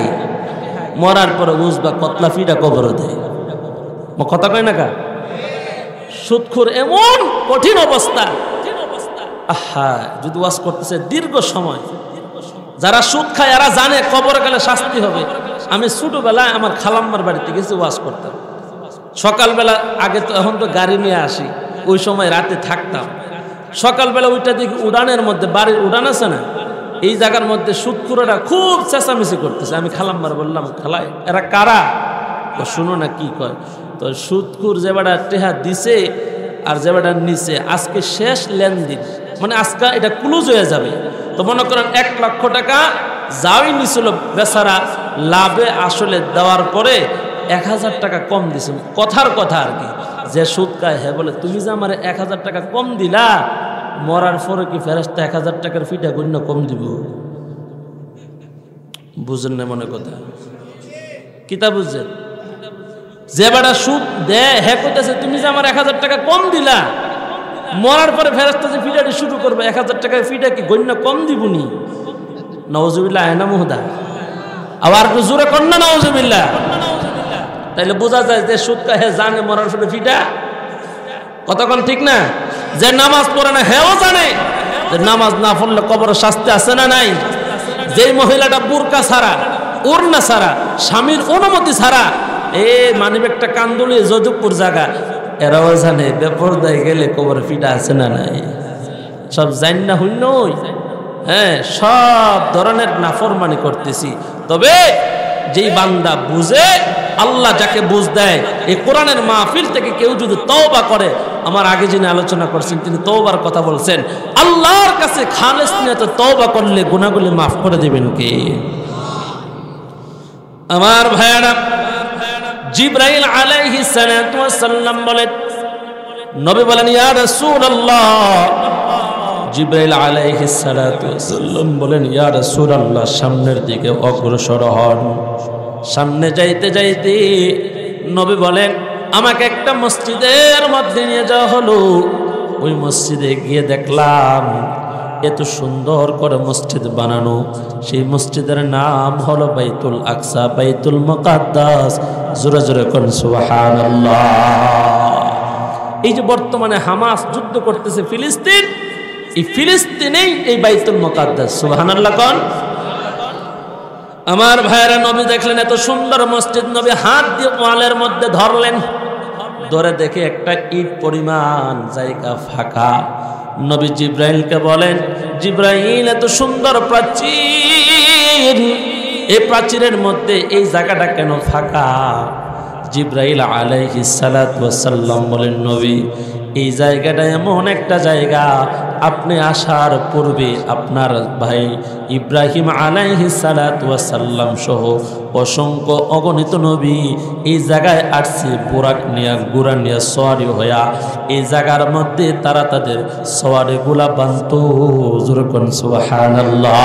মরার পরে বুঝবা কতলা ফিটা কবর দেয়। কথা কয় না কা? সুদখোর এমন কঠিন অবস্থা। আহা, যদি ওয়াজ করতেছে দীর্ঘ সময়, যারা সুদ খায় এরা জানে কবরে গেলে শাস্তি হবে। আমি ছোটবেলায় আমার খালাম্মার বাড়িতে গেছি ওয়াজ করতাম। সকালবেলা, আগে তো এখন তো গাড়ি নিয়ে আসি, ওই সময় রাতে থাকতাম। সকালবেলা ওইটা দেখি উড়ানের মধ্যে, বাড়ির উড়ান আছে না, এই জায়গার মধ্যে সুদখোরেরা খুব চেঁচামেচি করতেছে। আমি খালাম্মার বললাম, খালাই এরা কারা? শুনো না কি কয়। তো সুদখোর যে বেটা টেহা দিছে আর যে বেটা নিছে, আজকে শেষ লেনদেন, মানে আজকে এটা ক্লোজ হয়ে যাবে। তো মনে করেন 1 লক্ষ টাকা যাওই নিছিল বেচারা, লাভে আসলে দেওয়ার পরে 1000 টাকা কম দিছে। কথার কথা আর কি, যে সুদ খায় হ্যাঁ বলে, তুমি যে আমার 1000 টাকা কম দিলা, মরার পরে কি ফেরেশতা 1000 টাকার ফিটা গণ্য কম দিব? বুঝেন না মনে কথা? কিতা বুঝছেন? যে বেটা সুদ দেয় হ্যাঁ কইতেছে, তুমি যে আমার 1000 টাকা কম দিলা, মরার পরে ফেরেশতা যে ফিটাটি শুরু করবে, 1000 টাকার ফিটা কি গণ্য কম দিবনি? নাউজুবিল্লাহ না মুহদা? আবার জোরে কন্যা নাউজুবিল্লাহ। তাইলে বোঝা যায় যে সুদ খায় জানে মরার ফলে ফিটা কতক্ষণ, ঠিক না? যে নামাজ পড়ে না হেও জানে যে নামাজ না পড়লে কবরের শাস্তি আছে না নাই। যেই মহিলাটা বুরকা ছাড়া, ওড়না ছাড়া, স্বামীর অনুমতি ছাড়া মানিব্যাগটা কান্দুলি যদুপুর জায়গা, এরাও জানে বেপরদায় গেলে কবরে ফিটা আছে না নাই। সব জান না হইন, হ্যাঁ, সব ধরনের নাফরমানি করতেছি। তবে যেই বান্দা বুঝে, আল্লাহ যাকে বুঝ দেয়, এই কোরআনের মাহফিল থেকে কেউ যদি তওবা করে, আমার আগে যিনি আলোচনা করছেন তিনি তওবার কথা বলছেন, আল্লাহর কাছে খালেস নিয়তে তওবা করলে গুনাহগুলি মাফ করে দিবেন কে? আমার ভাইরা, জিবরাইল আলাইহিস সালাতু ওয়াস সালাম বলেন, নবী বলেন ইয়া রাসূলুল্লাহ, জিবরাইল আলাইহিস সালাতু ওয়াস সালাম বলেন ইয়া রাসূলুল্লাহ, সামনের দিকে অগ্রসর হন। সামনে যাইতে যাইতে নবী বলেন আমাকে একটা মসজিদের মধ্যে নিয়ে যাওয়া হলো। ওই মসজিদে গিয়ে দেখলাম এত সুন্দর করে মসজিদ বানানো। সেই মসজিদের নাম হলো বাইতুল আকসা, বাইতুল মুকাদ্দাস। জোরে জোরে কোন সুবহানাল্লাহ। এই যে বর্তমানে হামাস যুদ্ধ করতেছে ফিলিস্তিন, এই ফিলিস্তিনেই এই বাইতুল মুকাদ্দাস। সুবহানাল্লাহ কোন। আমার ভাইরা, নবী দেখলেন এত সুন্দর মসজিদ, নবী হাত দিয়ে ওয়ালের মধ্যে ধরলেন, ধরে দেখে একটা ইট পরিমাণ জায়গা ফাঁকা। নবী জিব্রাইলকে বলেন, জিব্রাইল এত সুন্দর প্রাচীর, এই প্রাচীরের মধ্যে এই জায়গাটা কেন ফাঁকা? জিব্রাইল আলাইহিস সালাতু ওয়াস সালাম বলেন, নবী এই জায়গাটা এমন একটা জায়গা, আপনি আসার পূর্বে আপনার ভাই ইব্রাহিম আলাইহিস সালাতু ওয়াস সালাম সহ অসংখ্য অগণিত নবী এই জায়গায় আসছে বুরাক নিয়া, গুড়া নিয়া, সওয়ারি হইয়া। এই জায়গার মধ্যে তারা তাদের সওয়ারিগুলা বানত। যুরকুন সুবহানাল্লাহ।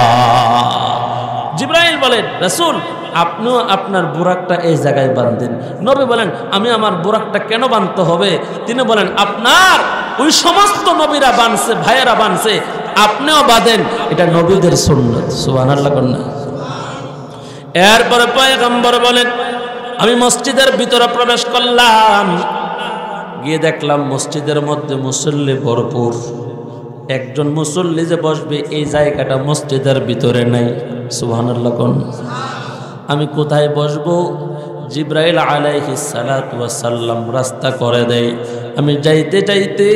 জিব্রাইল বলেন, রাসূল আপনিও আপনার বুরাকটা এই জায়গায় বাঁধেন। নবী বলেন, আমি আমার বুরাকটা কেন বাঁধতে হবে? তিনি বলেন, আপনার ওই সমস্ত নবীরা বাঁধছে, ভাইয়েরা বাঁধছে, আপনিও বাঁধেন, এটা নবীদের সুন্নাত। সুবহানাল্লাহ কন্যা। এরপরে পয়গম্বর বলেন, আমি মসজিদের ভিতরে প্রবেশ করলাম, গিয়ে দেখলাম মসজিদের মধ্যে মুসল্লি ভরপুর। একজন মুসল্লি যে বসবে এই জায়গাটা মসজিদের ভিতরে নাই। সুবহানাল্লাহ কোন। আমি কোথায় বসবো? জিব্রাইল আলাইহিস সালাতু ওয়াস সালাম রাস্তা করে দেয়। আমি যাইতে যাইতে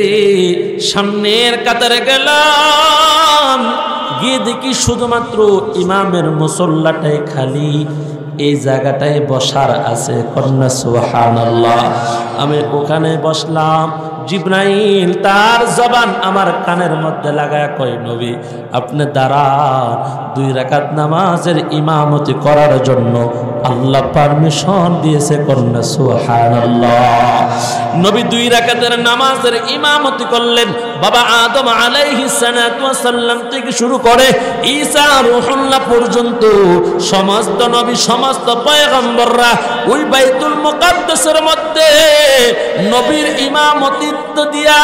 সামনের কাতারে গেলাম, গিয়ে দেখি শুধুমাত্র ইমামের মুসল্লাটাই খালি, এই জায়গাটায় বসার আছে। কন্যা সুবহানাল্লাহ। আমি ওখানে বসলাম। জিব্রাইল তার জবান আমার কানের মধ্যে লাগায় কয়, নবী আপনি দাঁড়ান, 2 রাকাত নামাজের ইমামতি করার জন্য আল্লাহ পারমিশন দিয়েছে। কন্যা সুবহানাল্লাহ। নবী 2 রাকাতের নামাজের ইমামতি করলেন। বাবা আদম আলাইহিস সালাতু ওয়াস সালাম থেকে শুরু করে ঈসা রূহুল্লাহ পর্যন্ত সমস্ত নবী, সমস্ত পয়গম্বররা ওই বাইতুল মুকাদ্দাসের মধ্যে নবীর ইমামতিত্ব দিয়া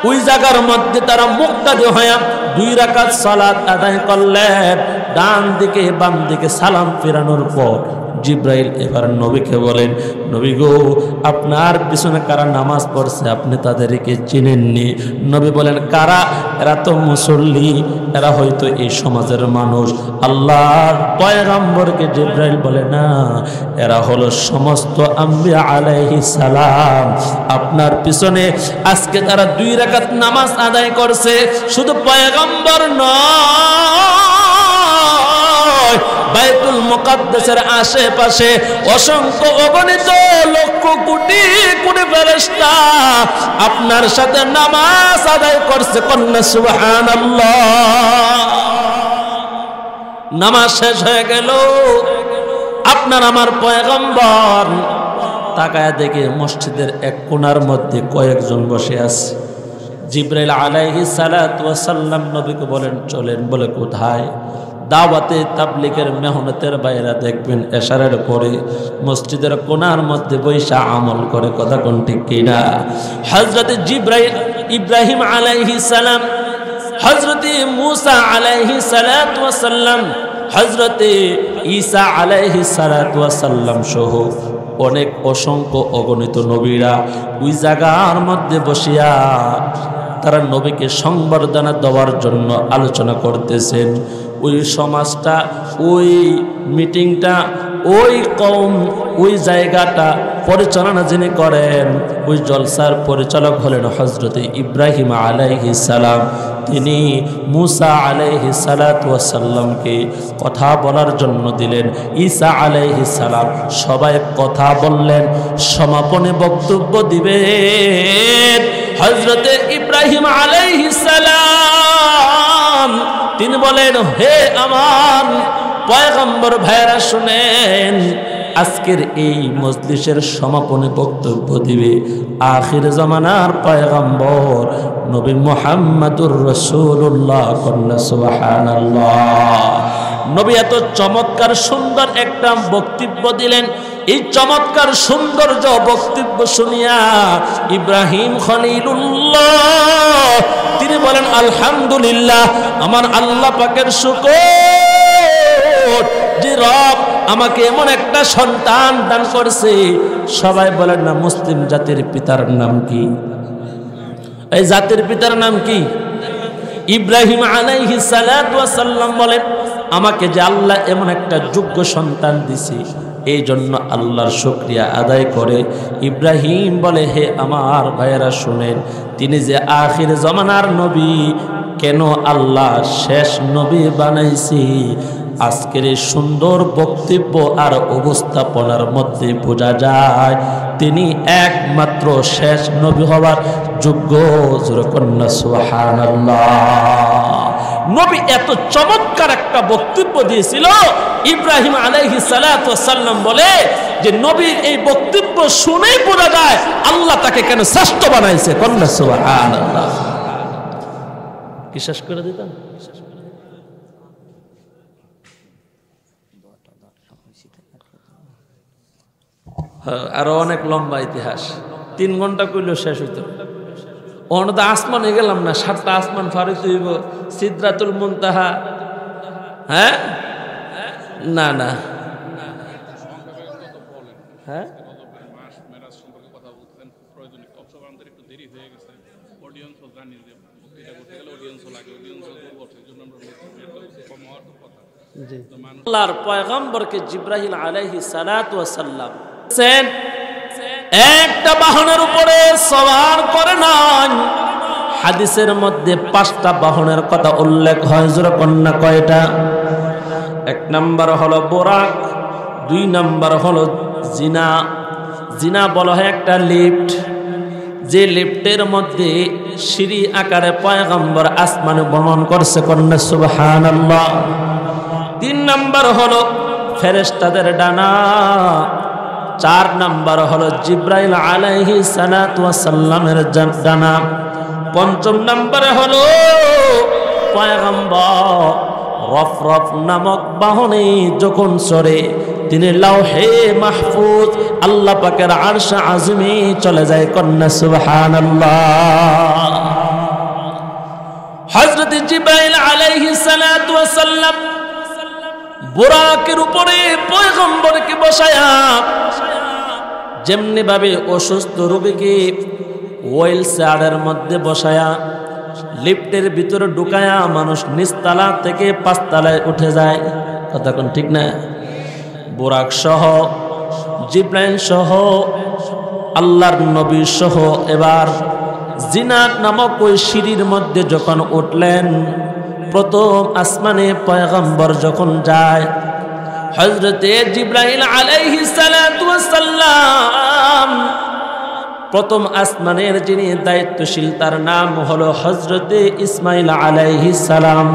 ওই জায়গার মধ্যে তারা মুক্তাদি হয়ে 2 রাকাত সালাত আদায় করলেন। ডান দিকে বাম দিকে সালাম ফেরানোর পর জিব্রাইল এবার নবীকে বলেন, নবী গো আপনার পিছনে কারা নামাজ পড়ছে আপনি তাদেরকে চিনেননি? নবী বলেন, কারা? এরা তো মুসল্লি, এরা হয়তো এই সমাজের মানুষ। আল্লাহর পয়গম্বরকে জিব্রাইল বলে, না, এরা হলো সমস্ত আম্বিয়া আলাইহিস সালাম। আপনার পিছনে আজকে তারা 2 রাকাত নামাজ আদায় করছে। শুধু পয়গম্বর নয়, বাইতুল মুকাদ্দাসের আশেপাশে অসংখ্য অগণিত লক্ষ কোটি কোটি ফেরেশতা আপনার সাথে নামাজ আদায় করছে। কন্যা সুবহানাল্লাহ। নামাজ শেষ হয়ে গেল। আপনার আমার পয়গম্বর তাকায় দেখে মসজিদের এক কোণার মধ্যে কয়েকজন বসে আছে। জিব্রাইল আলাইহিস সালাতু ওয়াস সালাম নবীকে বলেন, চলেন। বলে, কোথায়? দাওয়াতে তাবলীগের মেহনতের বাইরা দেখবেন এশারের পরে মসজিদের কোণার মধ্যে বৈশা আমল করে। কথা কোন ঠিক কিনা? হযরত ইব্রাহিম আলাইহিস সালাম, হযরত মূসা আলাইহিস সালাতু ওয়াস সালাম হযরতে ঈসা আলাইহিস সালাতু ওয়াস সালাম সহ অনেক অসংখ্য অগণিত নবীরা ওই জায়গার মধ্যে বসিয়া তারা নবীকে সংবর্ধনা দেওয়ার জন্য আলোচনা করতেছেন। ওই সমাজটা, ওই মিটিংটা, ওই কওম, ওই জায়গাটা পরিচালনা যিনি করেন, ওই জলসার পরিচালক হলেন হযরতে ইব্রাহিম আলাইহিস সালাম। তিনি মুসা আলাইহিস সালাতু ওয়াস সালামকে কথা বলার জন্য দিলেন। ঈসা আলাইহিস সালাম সবাই কথা বললেন। সমাপনী বক্তব্য দিবেন হযরতে ইব্রাহিম আলাইহিস সালাম। তিনি বলেন, হে আমার পয়গম্বর ভাইরা শুনেন, আজকের এই মজলিসের সমাপনী বক্তব্য দিবে আখির জামানার পয়গম্বর নবী মুহাম্মদুর রাসূলুল্লাহ সুবহানাল্লাহ। নবী এত চমৎকার সুন্দর একটা বক্তব্য দিলেন। এই চমৎকার সৌন্দর্য বক্তব্য শুনিয়া ইব্রাহিম খলিলুল্লাহ তিনি বলেন, আলহামদুলিল্লাহ, আমার আল্লাহ পাকের শুকর যে রব আমাকে এমন একটা সন্তান দান করছে। সবাই বলেন না, মুসলিম জাতির পিতার নাম কি? এই জাতির পিতার নাম কি? ইব্রাহিম আলাইহিস সালাতু ওয়াস সালাম বলেন, আমাকে যে আল্লাহ এমন একটা যোগ্য সন্তান দিছে, এই জন্য আল্লাহর শুকরিয়া আদায় করে ইব্রাহিম বলে, হে আমার ভাইয়েরা শুনেন, তিনি যে আখির জামানার নবী, কেন আল্লাহ শেষ নবী বানাইছি, আজকের এই সুন্দর বক্তব্য আর উপস্থাপনার মধ্যে বোঝা যায় তিনি একমাত্র শেষ নবী হওয়ার যোগ্য। কন্যা সুবহানাল্লাহ। নবী এত চমৎকার একটা বক্তব্য দিয়েছিল। ইব্রাহিম আলাইহিস সালাতু ওয়াস সালাম বলে যে নবীর এই বক্তব্য শুনেই বোঝা যায় আল্লাহ তাকে কেন শ্রেষ্ঠ বানাইছে। কন্যা সুবহানাল্লাহ। কি শেষ করে দিতাম? আরো অনেক লম্বা ইতিহাস, 3 ঘন্টা কইলেও শেষ হইতো। অনদা আসমানে গেলাম না, 7টা আসমান ফারিত হইব, সিদরাতুল মুনতাহা। হ্যাঁ, না না, হ্যাঁ আল্লাহর পয়গম্বরকে জিবরাইল আলাইহিস সালাতু ওয়াস সালাম একটা বাহনের উপরে সওয়ার করে নাই। হাদিসের মধ্যে 5টা বাহনের কথা উল্লেখ হয়। জোরে কন্যা কয়টা? 1 নাম্বার হলো বোরাক, 2 নাম্বার হলো জিনা। জিনা বলা হয় একটা লিফট, যে লিফটের মধ্যে সিঁড়ি আকারে পয়গম্বর আসমানে ভ্রমণ করছে। কন্যা সুবহানাল্লাহ। 3 নাম্বার হলো ফেরেশতাদের ডানা। 4 নাম্বার হলো জিব্রাইল আলাইহিস সালাতু ওয়াস সালামের ডানা। 5ম নাম্বারে হলো পয়গম্বর রফরফ নামক বাহনে যখন চড়ে তিনি লাওহে মাহফুজ আল্লাহ পাকের আরশ আযমে চলে যায়। কন্যা সুবহানাল্লাহ। হযরত জিব্রাইল আলাইহিস সালাতু ওয়াস সালাম বুরাকের উপরে পয়গম্বরকে বসায়া যেমনি ভাবে অসুস্থ রোগীকে ওয়েল চেয়ারের মধ্যে বসায়া লিফটের ভিতরে ঢুকায়া মানুষ নিচতলা থেকে 5 তলায় উঠে যায়। কথা কোন ঠিক না? বুরাক সহ জিব্রাইল সহ আল্লাহর নবী সহ এবার জিনাত নামক ওই সিঁড়ির মধ্যে যখন উঠলেন, প্রথম আসমানে পয়গম্বর যখন যায়, হযরতে জিব্রাইল আলাইহিস সালাতু ওয়াস সালাম প্রথম আসমানের যিনি দায়িত্বশীল তার নাম হলো হযরতে ইসমাইল আলাইহিস সালাম।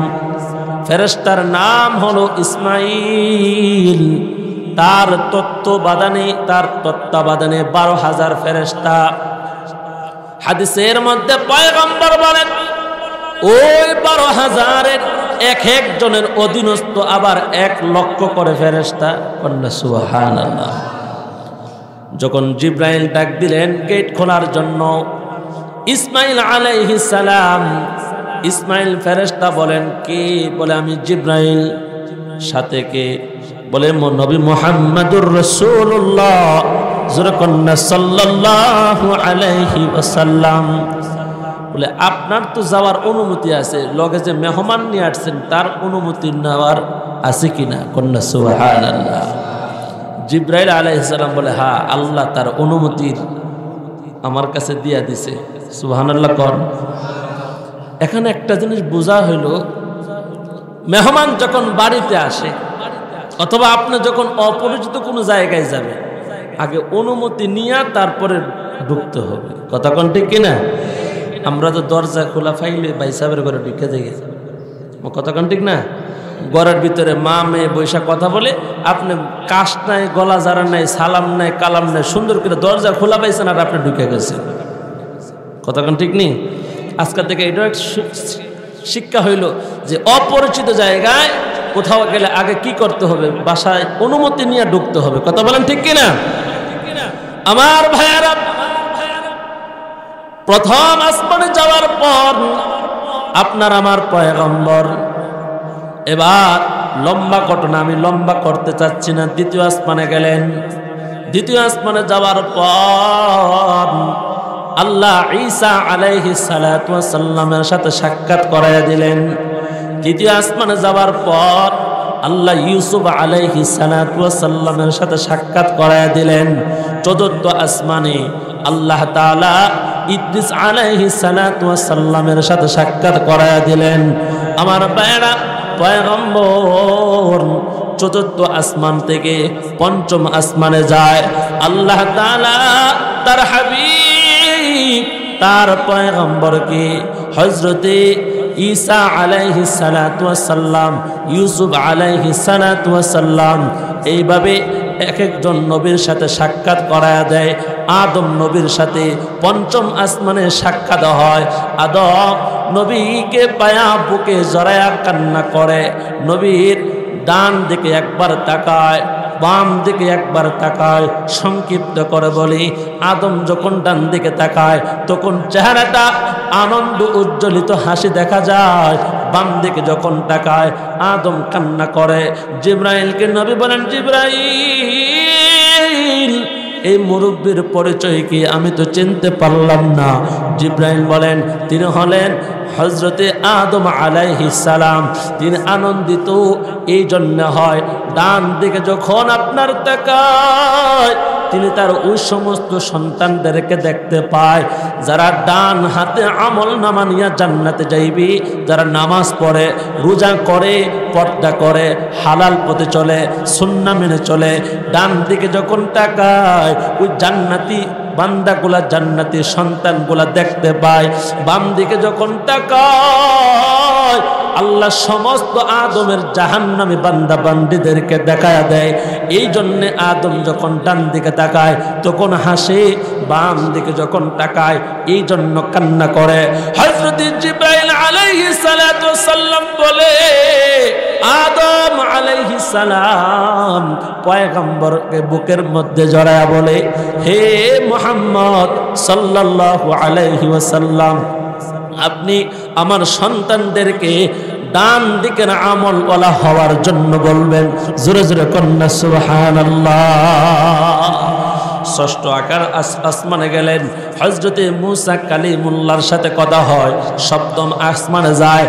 ফেরেশতার নাম হলো ইসমাইল। তার তত্ত্বাবধানে 12,000 ফেরেশতা। হাদিসের মধ্যে পয়গম্বর বলেন ওই 12,000-এর এক একজনের অধীনস্থ আবার 1 লক্ষ করে ফেরেশতা। কন্যা সুবহানাল্লাহ। যখন জিব্রাইল ডাক দিলেন গেট খোলার জন্য, ইসমাইল আলাইহিস সালাম, ইসমাইল ফেরেশতা বলেন কে? বলে আমি জিব্রাইল। সাথে কে? বলে নবী মুহাম্মাদুর রাসূলুল্লাহ, জোরে কন্না সাল্লাল্লাহু আলাইহি ওয়াসাল্লাম। বলে আপনার তো যাওয়ার অনুমতি আছে, লগে যে মেহমান নিয়ে আসছেন তার অনুমতি নেওয়ার আছে কিনা? কন্যা সুবহানাল্লাহ। জিবরাইল আলাইহিস সালাম বলে হ্যাঁ, আল্লাহ তার অনুমতি আমার কাছে দিয়া দিছে। সুবহানাল্লাহ কোন। এখানে একটা জিনিস বোঝা হইল, মেহমান যখন বাড়িতে আসে অথবা আপনি যখন অপরিচিত কোনো জায়গায় যাবেন, আগে অনুমতি নিয়ে তারপরে ঢুকতে হবে। কথা কোন ঠিক কিনা? আমরা তো দরজা খোলা ফাইলে ভাই সাহেবের ঘরে ঢুকে যাই, কথা কোন ঠিক না? ঘরের ভিতরে মা মেয়ে বৈশা কথা বলে, আপনি কাশ নাই, গলা জারা নাই, সালাম নাই, কালাম নাই, সুন্দর করে দরজা খোলা পাইছেন আর আপনি ঢুকে গেছেন। কথা কোন ঠিক নেই? আজকাল থেকে এটা শিক্ষা হইল যে অপরিচিত জায়গায় কোথাও গেলে আগে কি করতে হবে? বাসায় অনুমতি নিয়ে ঢুকতে হবে। কথা বলেন ঠিক কিনা? আমার ভাইয়ারা, প্রথম আসমানে যাওয়ার পর আপনার আমার পয়গম্বর, এবার লম্বা ঘটনা আমি লম্বা করতে চাচ্ছি না, দ্বিতীয় আসমানে গেলেন। দ্বিতীয় আসমানে যাওয়ার পর আল্লাহ ঈসা আলাইহিস সালাতু ওয়াস সালামের সাথে সাক্ষাৎ করাইয়া দিলেন। তৃতীয় আসমানে যাওয়ার পর আল্লাহ ইউসুফ আলাইহিস সালাতু ওয়াস সালামের সাথে সাক্ষাৎ করাইয়া দিলেন। চতুর্থ আসমানে আল্লাহ তাআলা ইদ্রিস আলাইহিস সালাতু ওয়াস সালামের সাথে সাক্ষাৎ করাইয়া দিলেন। আমার ভাইরা, পয়গম্বর চতুর্থ আসমান থেকে পঞ্চম আসমানে যায়। আল্লাহ তাআলা তার হাবিব, তার পয়গম্বরকে হযরতে ঈসা আলাইহিস সালাতু ওয়াস সালাম, ইউসুফ আলাইহিস সালাতু ওয়াস সালাম এইভাবে এক একজন নবীর সাথে সাক্ষাৎ করায়া দেয়। আদম নবীর সাথে পঞ্চম আসমানে সাক্ষাৎ হয়। আদম নবীকে পায়া বুকে জড়ায়া কান্না করে। নবীর ডান দিকে একবার তাকায়, বাম দিকে একবার তাকায়। সংক্ষিপ্ত করে বলি, আদম যখন ডান দিকে তাকায় তখন চেহারাটা আনন্দ উজ্জ্বলিত হাসি দেখা যায়। বাম দিকে যখন তাকায় আদম কান্না করে। জিবরাইলকে নবী বলেন, জিবরাইল, এই মুরব্বীর পরিচয় কি? আমি তো চিনতে পারলাম না। জিবরাইল বলেন, তিনি হলেন হযরতে আদম আলাইহিস সালাম। তিনি আনন্দিত এই জন্য হয়, ডান দিকে যখন আপনার তাকায় তিনি তার ওই সমস্ত সন্তানদেরকে দেখতে পায় যারা ডান হাতে আমল নামা নিয়ে জান্নাতে যাইবি, যারা নামাজ পড়ে, রোজা করে, পর্দা করে, হালাল পথে চলে, সুন্নাহ মেনে চলে। ডান দিকে যখন তাকায় ওই জান্নাতি বান্দাগুলা, জান্নাতি সন্তানগুলা দেখতে পায়। বাম দিকে যখন তাকায় আল্লাহ সমস্ত আদমের জাহান্নামী বান্দা বান্দিদেরকে দেখায়া দেয়। এই জন্যে আদম যখন ডান দিকে তাকায় তখন হাসে, বাম দিকে যখন তাকায় এই জন্য কান্না করে। হযরত জিবরাইল আলাইহিস সালাতু ওয়াস সালাম বলে, আদম আলাইহিস সালাম পয়গম্বরকে বুকের মধ্যে জড়ায়া বলে, হে মুহাম্মদ সাল্লাল্লাহু আলাইহি ওয়াসাল্লাম, আপনি আমার সন্তানদেরকে ডান দিকের আমল ওয়ালা হওয়ার জন্য বলবেন। জোরে জোরে কন্যা সুবহানাল্লাহ। ষষ্ঠ আকার আসমানে গেলেন। হযরতে মূসা কালিমুল্লাহর সাথে কথা হয়। সপ্তম আসমানে যায়।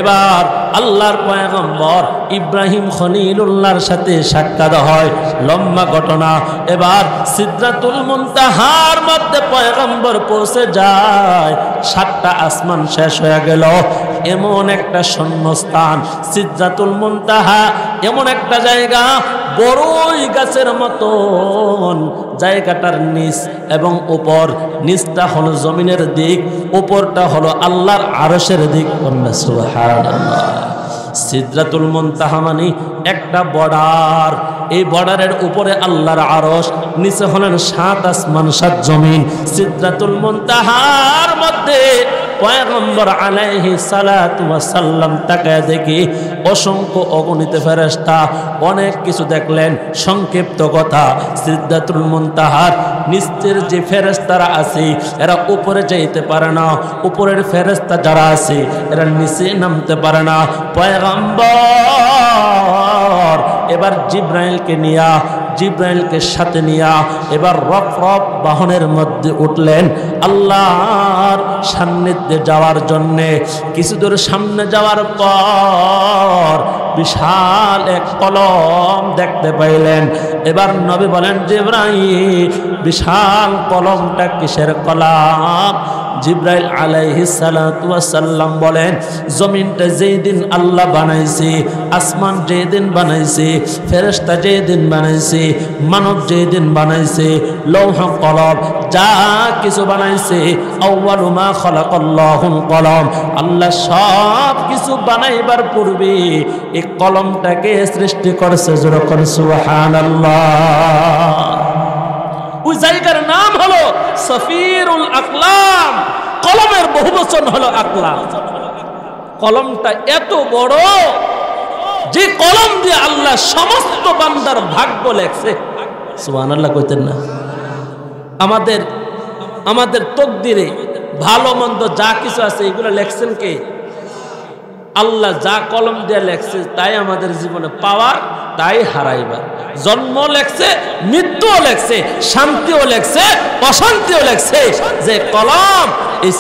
এবার আল্লাহর পয়গম্বর ইব্রাহিম খলিলুল্লাহর সাথে সাক্ষাৎ হয়। লম্বা ঘটনা। এবার সিদরাতুল মুনতাহার মধ্যে পয়গম্বর পৌঁছে যায়। 7টা আসমান শেষ হয়ে গেল। এমন একটা শূন্যস্থান সিদরাতুল মুনতাহা, এমন একটা জায়গা বড়ই গাছের মতন। জায়গাটার নিচ এবং উপর, নিচটা হলো জমিনের দিক, উপরটা হলো আল্লাহর আরশের দিক। সুবহানাল্লাহ। সিদরাতুল মুনতাহা মানে একটা বর্ডার। এই বর্ডারের উপরে আল্লাহর আরশ, নিচে হলেন 7 আসমান 7 জমিন। সিদরাতুল মুনতাহার মধ্যে পয়গম্বর আলাইহিস সালাতু ওয়াস সালাম তাকায় দেখি অসংখ্য অগণিত ফেরেশতা। অনেক কিছু দেখলেন। সংক্ষিপ্ত কথা, সিদরাতুল মুনতাহার নিচের যে ফেরেশতারা আছে এরা উপরে যাইতে পারে না, উপরের ফেরেশতা যারা আছে এরা নিচে নামতে পারে না। পয়গম্বর এবার জিব্রাইলকে সাথে নিয়া এবার রফরফ বাহনের মধ্যে উঠলেন আল্লাহর সান্নিধ্যে যাওয়ার জন্যে। কিছু দূর সামনে যাওয়ার পর বিশাল এক কলম দেখতে পাইলেন। এবার নবী বলেন, জিব্রাইল, বিশাল কলমটা কিসের কলম? জিব্রাইল আলাইহিস সালাতু ওয়াস সালাম বলেন, জমিনটা যেই দিন আল্লাহ বানাইছে, আসমান যেই দিন বানাইছে, ফেরেশতা যেই দিন বানাইছে, মানব যেই দিন বানাইছে, লৌহ কলম যা কিছু বানাইছে, আউয়ালু মা খালাকাল্লাহুল কলম, আল্লাহ সব কিছু বানাইবার পূর্বে এই কলমটাকে সৃষ্টি করেছে। যখন সুবহানাল্লাহ। ওই জায়গার নাম হলো সফিরুল আকলাম, কলমের বহুবচন হলো আকলাম। কলমটা এত বড় যে কলম দিয়ে আল্লাহ সমস্ত বান্দার ভাগ্য লেখছে। সুবহানাল্লাহ কইতেন না? আমাদের তকদিরে ভালো মন্দ যা কিছু আছে এগুলো লেখছেন কে? আল্লাহ। যা কলম দিয়ে লেখছে তাই আমাদের জীবনে পাওয়ার, তাই হারাইবার। জন্ম লেখছে, মৃত্যুও লেখছে, শান্তিও লেখছে, অশান্তিও লেখছে। যে কলম,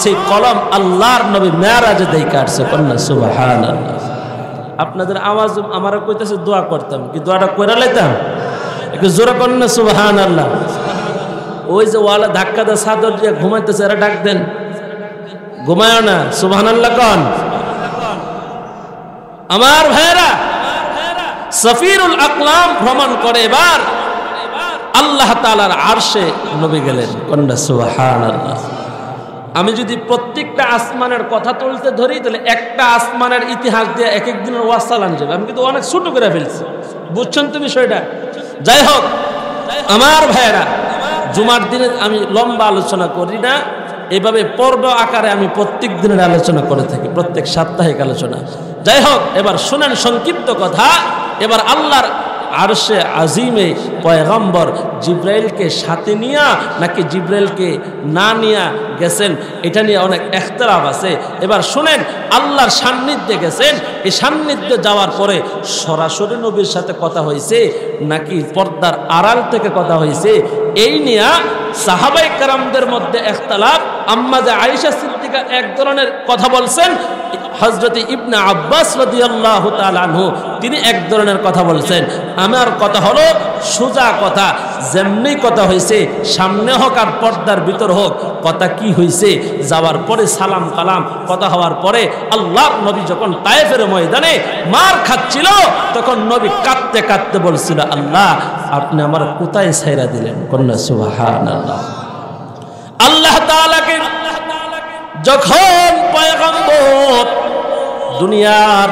সেই কলম আল্লাহর নবী মেরাজে দেইখা আসছে। কন্যা সুবহানাল্লাহ। আপনাদের আওয়াজ আমারও কইতেছে দোয়া করতাম, কি দোয়াটা কইরা লাইতাম? একটু জোরে কন্যা সুবহানাল্লাহ। ওই যে ওয়ালা ধাক্কা দিয়ে চাদর দিয়ে ঘুমাইতেছে, এরা ডাক দেন, ঘুমায় না। সুবহানাল্লাহ কন। আমার ভাইরা, সফিরুল আকলাম ভ্রমণ করে এবার আল্লাহ তাআলার আরশে নবী গেলেন। কন্যা সুবহানাল্লাহ। আমি যদি প্রত্যেকটা আসমানের কথা তুলতে ধরি তাহলে একটা আসমানের ইতিহাস দিয়ে এক এক দিনের ওয়াজ চালান যাবে। আমি কিন্তু অনেক ছোট করে ফেলছি, বুঝছেন তো বিষয়টা? যাই হোক আমার ভাইরা, জুমার দিনে আমি লম্বা আলোচনা করি না, এইভাবে পর্ব আকারে আমি প্রত্যেক দিনের আলোচনা করে থাকি, প্রত্যেক সাপ্তাহিক আলোচনা। যাই হোক, এবার শুনেন সংক্ষিপ্ত কথা। এবার আল্লাহর আরশে আজিমে পয়গম্বর জিব্রাইলকে সাথে নিয়া নাকি জিব্রাইলকে না নিয়া গেছেন, এটা নিয়ে অনেক ইখতিলাফ আছে। এবার শুনেন, আল্লাহর সান্নিধ্যে গেছেন, এই সান্নিধ্যে যাওয়ার পরে সরাসরি নবীর সাথে কথা হয়েছে নাকি পর্দার আড়াল থেকে কথা হয়েছে, এই নিয়ে সাহাবায়ে কেরামদের মধ্যে ইখতিলাফ। আম্মা আয়েশা সিদ্দিকা এক ধরনের কথা বলছেন, হযরত ইবনে আব্বাস রাদিয়াল্লাহু তাআলা আনহু তিনি এক ধরনের কথা বলছেন। আমার কথা হলো সোজা কথা, যেমনি কথা হয়েছে, সামনে হোক আর পর্দার ভিতর হোক, কথা কি হয়েছে, যাওয়ার পরে সালাম কালাম কথা হওয়ার পরে আল্লাহর নবী যখন তায়েফের ময়দানে মার খাচ্ছিল, তখন নবী কাঁদতে কাঁদতে বলছিল, আল্লাহ আপনি আমার কোথায় ছাইরা দিলেন? কন্যা সুবহানাল্লাহ। আল্লাহ তাআলাকে যখন পয়গম্বর দুনিয়ার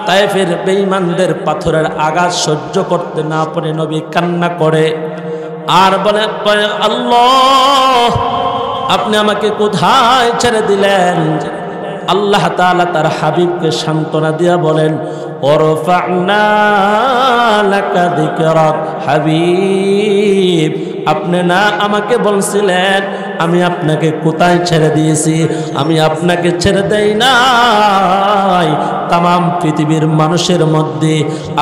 তায়েফের বেঈমানদের পাথরের আঘাত সহ্য করতে না পারে নবী কান্না করে আর বলে, আল্লাহ আপনি আমাকে কোথায় ছেড়ে দিলেন? আল্লাহ তাআলা তার হাবিবকে সান্ত্বনা দিয়া বলেন, ওরফা'না লাকা যিকরাক। হাবিব, আপনি না আমাকে বলছিলেন আমি আপনাকে কোথায় ছেড়ে দিয়েছি? আমি আপনাকে ছেড়ে দেই নাই। তামাম পৃথিবীর মানুষের মধ্যে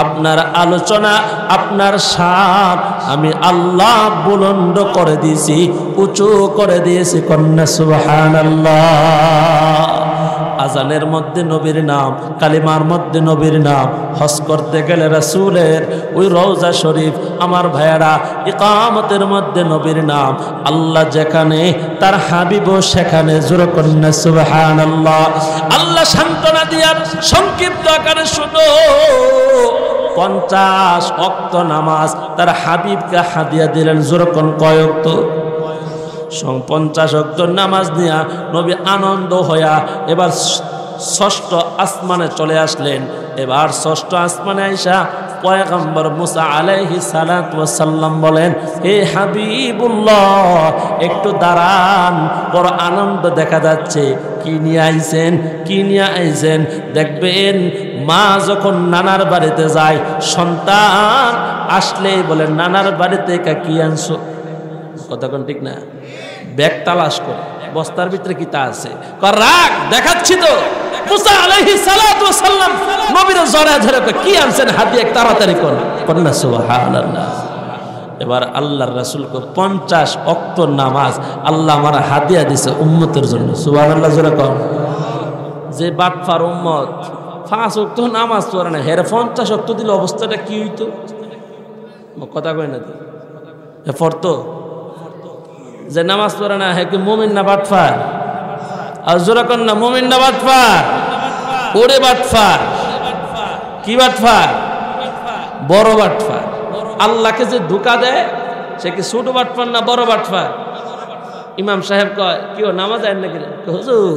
আপনার আলোচনা, আপনার শান আমি আল্লাহ বুলন্দ করে দিয়েছি, উঁচু করে দিয়েছি। কন্যা সুবহানাল্লাহ। আজানের মধ্যে নবীর নাম, কালিমার মধ্যে নবীর নাম, হজ করতে গেলে রাসূলের ওই রওজা শরীফ। আমার ভাইয়ারা, ইকামতের মধ্যে নবীর নাম। আল্লাহ যেখানে তার হাবিবও সেখানে। জোরে কন্যা সুবহানাল্লাহ। আল্লাহ সান্ত্বনা দিয়া সংক্ষিপ্ত আকারে শুনো, 50 ওয়াক্ত নামাজ তার হাবিবকে হাদিয়া দিলেন। জোরে কোন কয় ওয়াক্ত? 50 ওয়াক্ত নামাজ নিয়া নবী আনন্দ হইয়া এবার ষষ্ঠ আসমানে চলে আসলেন। এবার ষষ্ঠ আসমানে আইসা পয়গম্বর মুসা আলাইহিস সালাতু ওয়াস সালাম বলেন, হে হাবিবুল্লাহ একটু দাঁড়ান, বড় আনন্দ দেখা যাচ্ছে। কি নিয়ে আইছেন? কি নিয়ে আইছেন? দেখবেন মা যখন নানার বাড়িতে যায়, সন্তান আসলেই বলে, নানার বাড়িতে কি আনছো? কথা কোন ঠিক না? ব্যাগ তালাশ করে বস্তার ভিতরে কি তা আছে, রাখ দেখাচ্ছি তো। মুসা আলাইহিস সালাতু ওয়াস সালাম নবীরে জড়ায় ধরে কি আনছেন হাদিয়া তাড়াতাড়ি কর না সুবহানাল্লাহ। এবার আল্লাহর রাসূলকে 50 ওয়াক্ত নামাজ আল্লাহ আমার হাদিয়া দিয়েছে উম্মতের জন্য সুবহানাল্লাহ জোরে কর। যে বাটফার উম্মত 5 ওয়াক্ত নামাজ পড়ে না হেরে 50 ওয়াক্ত দিলে অবস্থাটা কি হইতো? কথা কয় না তো হে পড়তো যে নামাজ পড়ে না হে কি মুমিন না বাটফার? আর জোরে কর না মুমিন না বাটফার? ওরে বাটফার কি বাটফার? বড় বাটফার। আল্লাহকে যে ধোঁকা দেয় সে কি ছোট বাটফার না বড় বাটফার? ইমাম সাহেব কয় কি ও নামাজ আইন নাকি? হুজুর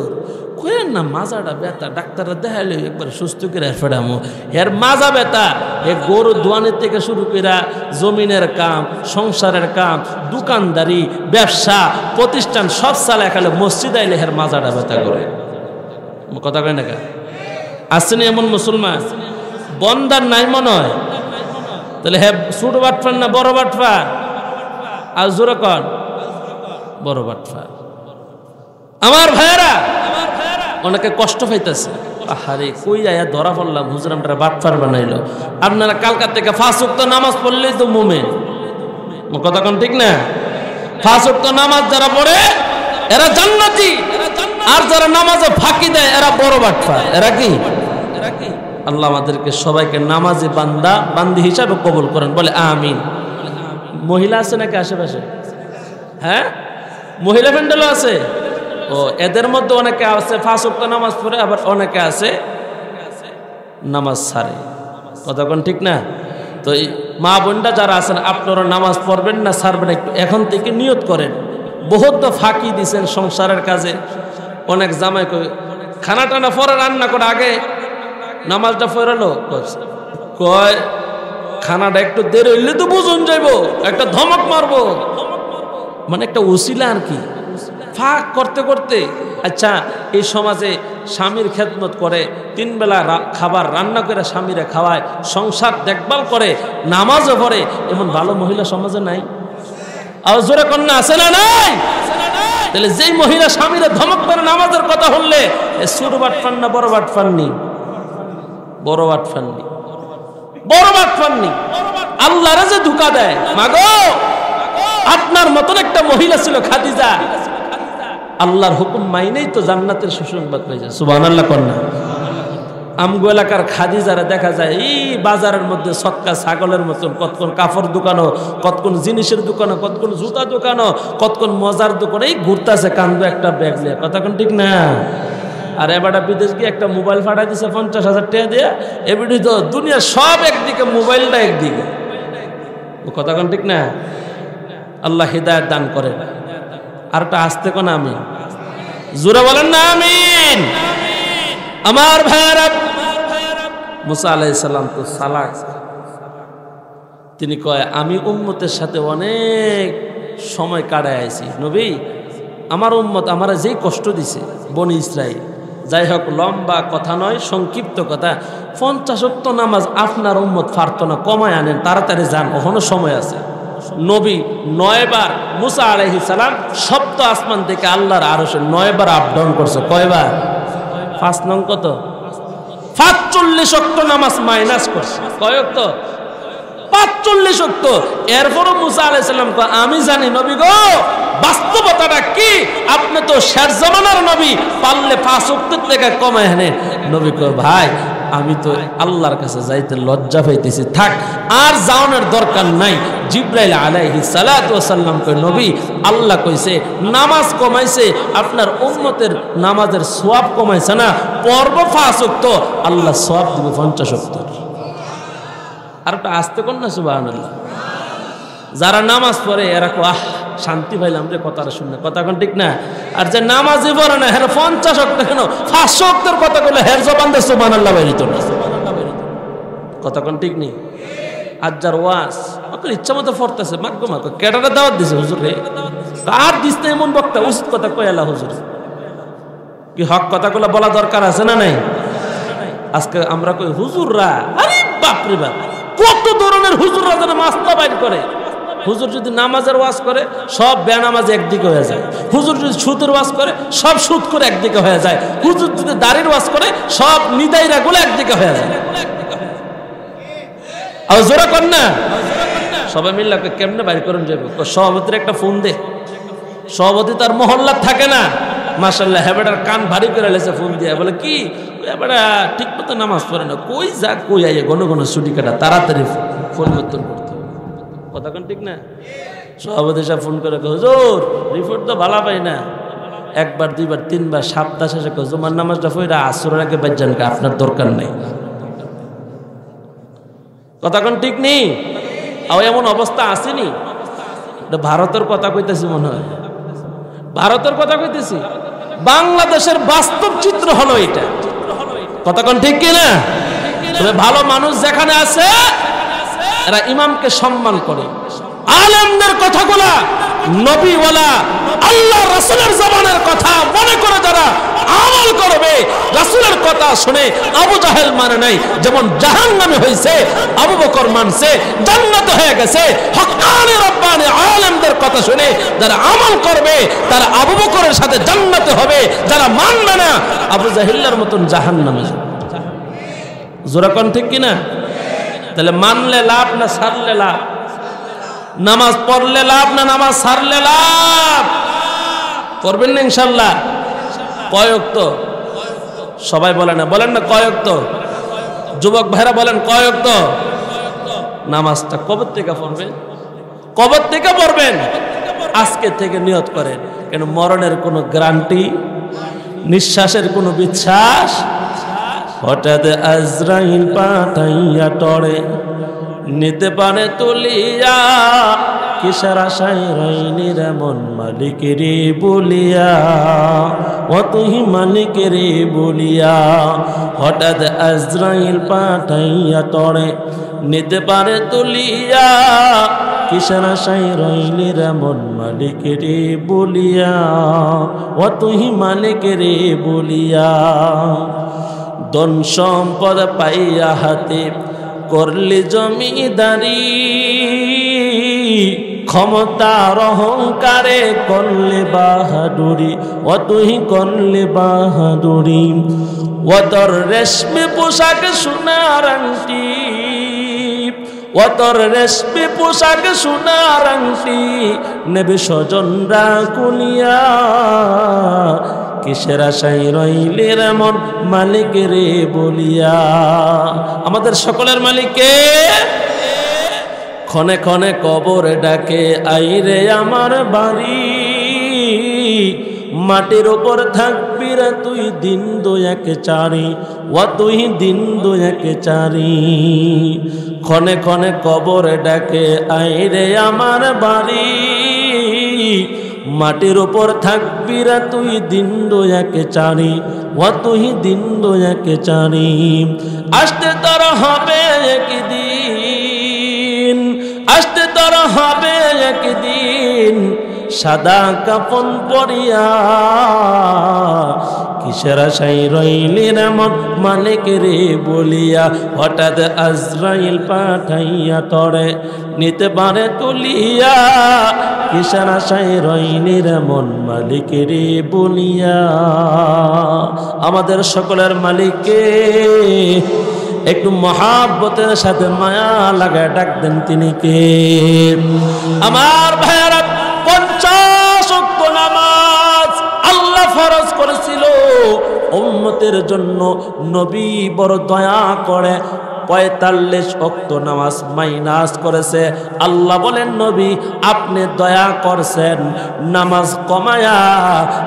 কয়েন না মাজাটা ব্যথা, ডাক্তাররা দেখাইলে একবার সুস্থ করে ফেরামো। এর মাজা ব্যথা এ গরু দোয়ানের থেকে শুরু করে জমিনের কাম, সংসারের কাম, দোকানদারি, ব্যবসা প্রতিষ্ঠান সব চালায় খালে মসজিদ আইলে এর মাজাটা ব্যথা করে। কথা কয় না কে? আসেনি এমন মুসলমান বন্দার নাই মনে হয়? তাহলে হ্যাঁ ছোট বাটফার না বড় বাটফার? আর জোরে কর বড় বাটফার। আমার ভাইয়েরা অনেকে কষ্ট পাইতেছে, আহারে কই আয়া ধরা পড়লাম হুজুর আমরা বাটফার বানাইলো। আপনারা কালকার থেকে 5 ওয়াক্ত নামাজ পড়লেই তো মুমিন। কথা কোন ঠিক না? 5 ওয়াক্ত নামাজ যারা পড়ে এরা জান্নাতি, আর যারা নামাজে ফাঁকি দেয় এরা বড় বাটফার। এরা কি? আল্লাহ আমাদেরকে সবাইকে নামাজি বান্দি হিসাবে কবুল করেন, বলে আমিন। মহিলা আছে নাকি আশেপাশে? হ্যাঁ মহিলা প্যান্ডেলও আছে। ও এদের মধ্যে অনেকে আছে 5 ওয়াক্ত নামাজ পড়ে, আবার অনেকে আছে নামাজ ছাড়ে। কতক্ষণ ঠিক না? তো এই মা বোনটা যারা আছেন আপনারা নামাজ পড়বেন না ছাড়বেন একটু এখন থেকে নিয়ত করেন। বহুত তো ফাঁকি দিছেন সংসারের কাজে। অনেক জামাই খানা টানা পরে রান্না করে আগে নামাজটা পড়ালো, কয় খানাটা একটু দেরি হইলে তো বুঝুন যাইব, একটা ধমক মারবো, মানে একটা উসিলা আর কি ফাঁক করতে করতে। আচ্ছা এই সমাজে স্বামীর খেদমত করে, 3 বেলা খাবার রান্না করে স্বামীরে খাওয়ায়, সংসার দেখভাল করে, নামাজও পড়ে, এমন ভালো মহিলা সমাজে নাই? আর জোরে কন্যা আছে না নাই? তাহলে যেই মহিলা স্বামীরে ধমক করে নামাজের কথা বললে ছোট বাটফার না বড় বাটফার নি? বড় বাটফার নি, বড় বাটফার নি। আল্লাহরে যে ধোঁকা দেয়। মাগো আপনার মতন একটা মহিলা ছিল খাদিজা, আল্লাহর হুকুম মাইনেই তো জান্নাতের সুসংবাদ পেয়েছে। সুবহানাল্লাহ কন্যা। আমগো এলাকার খাদিজারে দেখা যায় এই বাজারের মধ্যে সৎকা ছাগলের মতন কতক্ষণ কাপড় দোকানও, কতক্ষণ জিনিসের দোকানও, কতক্ষণ জুতা দোকানও, কতক্ষণ মজার দোকানে এই ঘুরতেছে কান্দো একটা ব্যাগ নিয়ে। কতক্ষণ ঠিক না? আর এবারটা বিদেশ গিয়ে একটা মোবাইল ফাটাই দিছে 50,000 টাকা দিয়ে। এবারে তো দুনিয়ার সব একদিকে, মোবাইলটা একদিকে। কতক্ষণ ঠিক না? আল্লাহ হিদায়াত দান করে। আরটা আসতে কোন আমিন জোরে বলেন না আমিন। আমার ভাইয়েরা মুসা আলাইহিস সালাম তো সালাক, তিনি কয় আমি উম্মতের সাথে অনেক সময় কাটায় আইছি নবী, আমার উম্মত আমারা যেই কষ্ট দিছে বনি ইসরাইল। যাই হোক লম্বা কথা নয়, সংক্ষিপ্ত কথা, 50 ওয়াক্ত নামাজ আপনার উম্মত পারত না, কমায় আনেন, তাড়াতাড়ি যান, ওখানে সময় আছে। নবী 9 বার মুসা আলাইহিস সালাম সপ্ত আসমান থেকে আল্লাহর আরশে 9 বার আপ ডাউন করছে। কয়বার? 5 নং কত? 45 ওয়াক্ত নামাজ মাইনাস করছে। কয় ওয়াক্ত? 45 ওয়াক্ত। এরপরও মুসা আলাইহিস সালাম কয় আমি জানি নবী গো বাস্তবতাটা কি, আপনি তো শেষ জামানার নবী, পারলে 5 ওয়াক্তের থেকে কমায় আনেন। নবী কয় ভাই আমি তো আল্লাহর কাছে যাইতে লজ্জা পাইতেছি, থাক আর যাওয়ানোর দরকার নাই। জিবরাইল আলাইহিস সালাতু ওয়াস সালাম কয় নবী আল্লাহ কইছে নামাজ কমাইছে, আপনার উম্মতের নামাজের সওয়াব কমাইছে না, পড়ব 5 ওয়াক্ত, আল্লাহ সওয়াব দিবে 50 ওয়াক্ত। আর একটা আসতে কোন না সুবহানাল্লাহ। যারা নামাজ পড়ে এরা কো আহ শান্তি পাইলাম রে কথাটা শুনে। কথা কোন ঠিক না? আর যে নামাজই পড়ে না হের 50 ওয়াক্ত কেন 500 ওয়াক্তের কথা কইলে হের জবান দিয়ে সুবহানাল্লাহ বাইরিত না। কথা কোন ঠিক নেই? আর যার ওয়াজ ওকে ইচ্ছা মতো পড়তেছে, মাগো মাগো কেটাটা দাওয়াত দিছে হুজুর রে, আর দিস না এমন বক্তা, উচিত কথা কইলা হুজুর, কি হক কথাগুলো বলা দরকার আছে না নাই? আজকে আমরা কই হুজুররা, আরে বাপ রে বাপ, কত ধরনের হুজুররা যেন মাস্তা বাইর করে। হুজুর যদি নামাজের ওয়াজ করে সব বেনামাজ একদিকে হয়ে যায়, হুজুর যদি সুদের ওয়াজ করে সব সুদ করে একদিকে হয়ে যায়, হুজুর যদি দাড়ির ওয়াজ করে সব নিদাইরা গুলো একদিকে হয়ে যায়। আর জোরা কর না, সবাই মিললে কেমনে বাইর করেন যাবে? সভাপতির একটা ফোন দে। সভাপতি তার মহল্লা থাকে না, মাশাআল্লাহ হেবেটার কান ভারী করে লেছে ফোন দিয়ে, বলে কি এবারে ঠিক মতো নামাজ পড়ে না, কই যা কই আইয়ে ঘন ঘন ছুটি কাটা, তাড়াতাড়ি পরিবর্তন করতে হবে। কথা কোন ঠিক না? সভাপতি সাহেব ফোন করে হুজুর রিপোর্ট তো ভালো পাই না, একবার দুইবার তিনবার সপ্তাহ শেষে জুমার নামাজটা পড়া আসরের আগে বাজ্জান কা, আপনার দরকার নেই। কথা কোন ঠিক নেই? আর এমন অবস্থা আসেনি। ভারতের কথা কইতেছি, মনে হয় ভারতের কথা কইতেছি। বাংলাদেশের বাস্তব চিত্র হলো এটা। কথা কোন ঠিক কিনা? তবে ভালো মানুষ যেখানে আছে এরা ইমামকে সম্মান করে, আলেমদের কথাগুলা নবীওয়ালা আল্লাহ রাসূলের জবানের কথা মনে করে যারা আমল করবে, রাসূলের কথা শুনে আবু জাহেল মানে নাই, যেমন জাহান্নামে হয়েছে, আবু বকর মানছে জান্নাতে হয়ে গেছে। হক্কানি রব্বানি আলেমদের কথা শুনে যারা আমল করবে তারা আবু বকরের সাথে জান্নাতে হবে, যারা মানবে না আবু জাহেলের মতন জাহান্নামে যাবে। জোরা কোন ঠিক কিনা? তাহলে মানলে লাভ না ছাড়লে লাভ? নামাজ পড়লে লাভ না নামাজ ছাড়লে লাভ? পড়বেন না ইনশাল্লাহ? কয়েক তো সবাই বলে না, বলেন না কয়েক তো? যুবক ভাইরা বলেন কয়েক তো? নামাজটা কবর থেকে পড়বেন, কবর থেকে পড়বেন। আজকে থেকে নিয়ত করেন, কেন মরণের কোনো গ্যারান্টি, নিঃশ্বাসের কোনো বিশ্বাস। হঠাৎ আজরাইল পাঠাইয়া টরে নিতে পারে তুলিয়া, কিসের আশায় রইনির মন মালিকেরে বলিয়া, ও তুই মালিকেরে বলিয়া। হঠাৎ আজরাইল পাঠাইয়া টরে নিতে পারে তুলিয়া, কিসের আশায় রইনির মন মালিকেরে বলিয়া, ও তুই মালিকেরে বলিয়া। ধন সম্পদ পাইয়া হাতে করলি জমিদারি, ক্ষমতার অহংকারে করলে বাহাদুরি, ও তুই করলে বাহাদুরি। ও তোর রেশমি পোশাক সোনার আংটি, ও তোর রেশমি পোশাক সোনার আংটি নেবে স্বজনরা কুনিয়া, কিসের আশায় রইলে মন মালিকেরে বলিয়া। আমাদের সকলের মালিককে ক্ষণে ক্ষণে কবরে ডাকে, আইরে আমার বাড়ি, মাটির উপর থাকবি রে তুই দিন দুয়েকে চারি, ও তুই দিন দুয়েকে চারি। ক্ষণে ক্ষণে কবরে ডাকে, আইরে আমার বাড়ি, মাটির উপর থাকবি রে তুই দিন দুয়েকে চারি, ও তুই দিন দুয়েকে চারি। আসতে তোর হবে একদিন, আসতে তোর হবে একদিন সাদা কাফন পরিয়া, কিসের আশায় রইলি রে মন মালিকেরে বলিয়া। হঠাৎ আজরাইল পাঠাইয়া তরে নিতে পারে তুলিয়া, কিসের আশায় রইলি রে মন মালিকেরে বলিয়া। আমাদের সকলের মালিককে একটু মহাব্বতের সাথে মায়া লাগায় ডাক দেন, তিনি কে? আমার ভাইয়ারা, 50 ওয়াক্ত নামাজ আল্লাহ ফরজ করেছিল উম্মতের জন্য। নবী বড় দয়া করে 45 ওয়াক্ত নামাজ মাইনাস করেছে। আল্লাহ বলেন, নবী আপনি দয়া করছেন নামাজ কমায়া,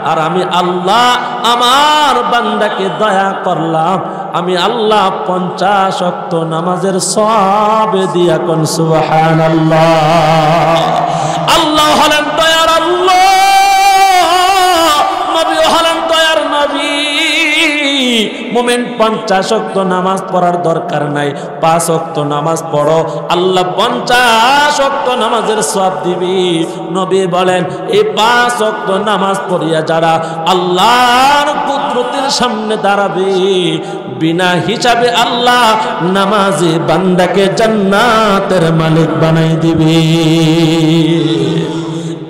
আর আমি আল্লাহ আমার বান্দাকে দয়া করলাম, আমি আল্লাহ 50 ওয়াক্ত নামাজের সওয়াব দিয়া কোন সুবহানাল্লাহ। আল্লাহ হলেন দয়ার আল্লাহ, নবী হলেন দয়ার নবী। মুমিন 50 ওয়াক্ত নামাজ পড়ার দরকার নাই, 5 ওয়াক্ত নামাজ পড়ো, আল্লাহ 50 ওয়াক্ত নামাজের সওয়াব দিবি। নবী বলেন, এই 5 ওয়াক্ত নামাজ পড়িয়া যারা আল্লাহর কুদরতের সামনে দাঁড়াবে, বিনা হিসাবে আল্লাহ নামাজি বান্দাকে জান্নাতের মালিক বানাই দিবে।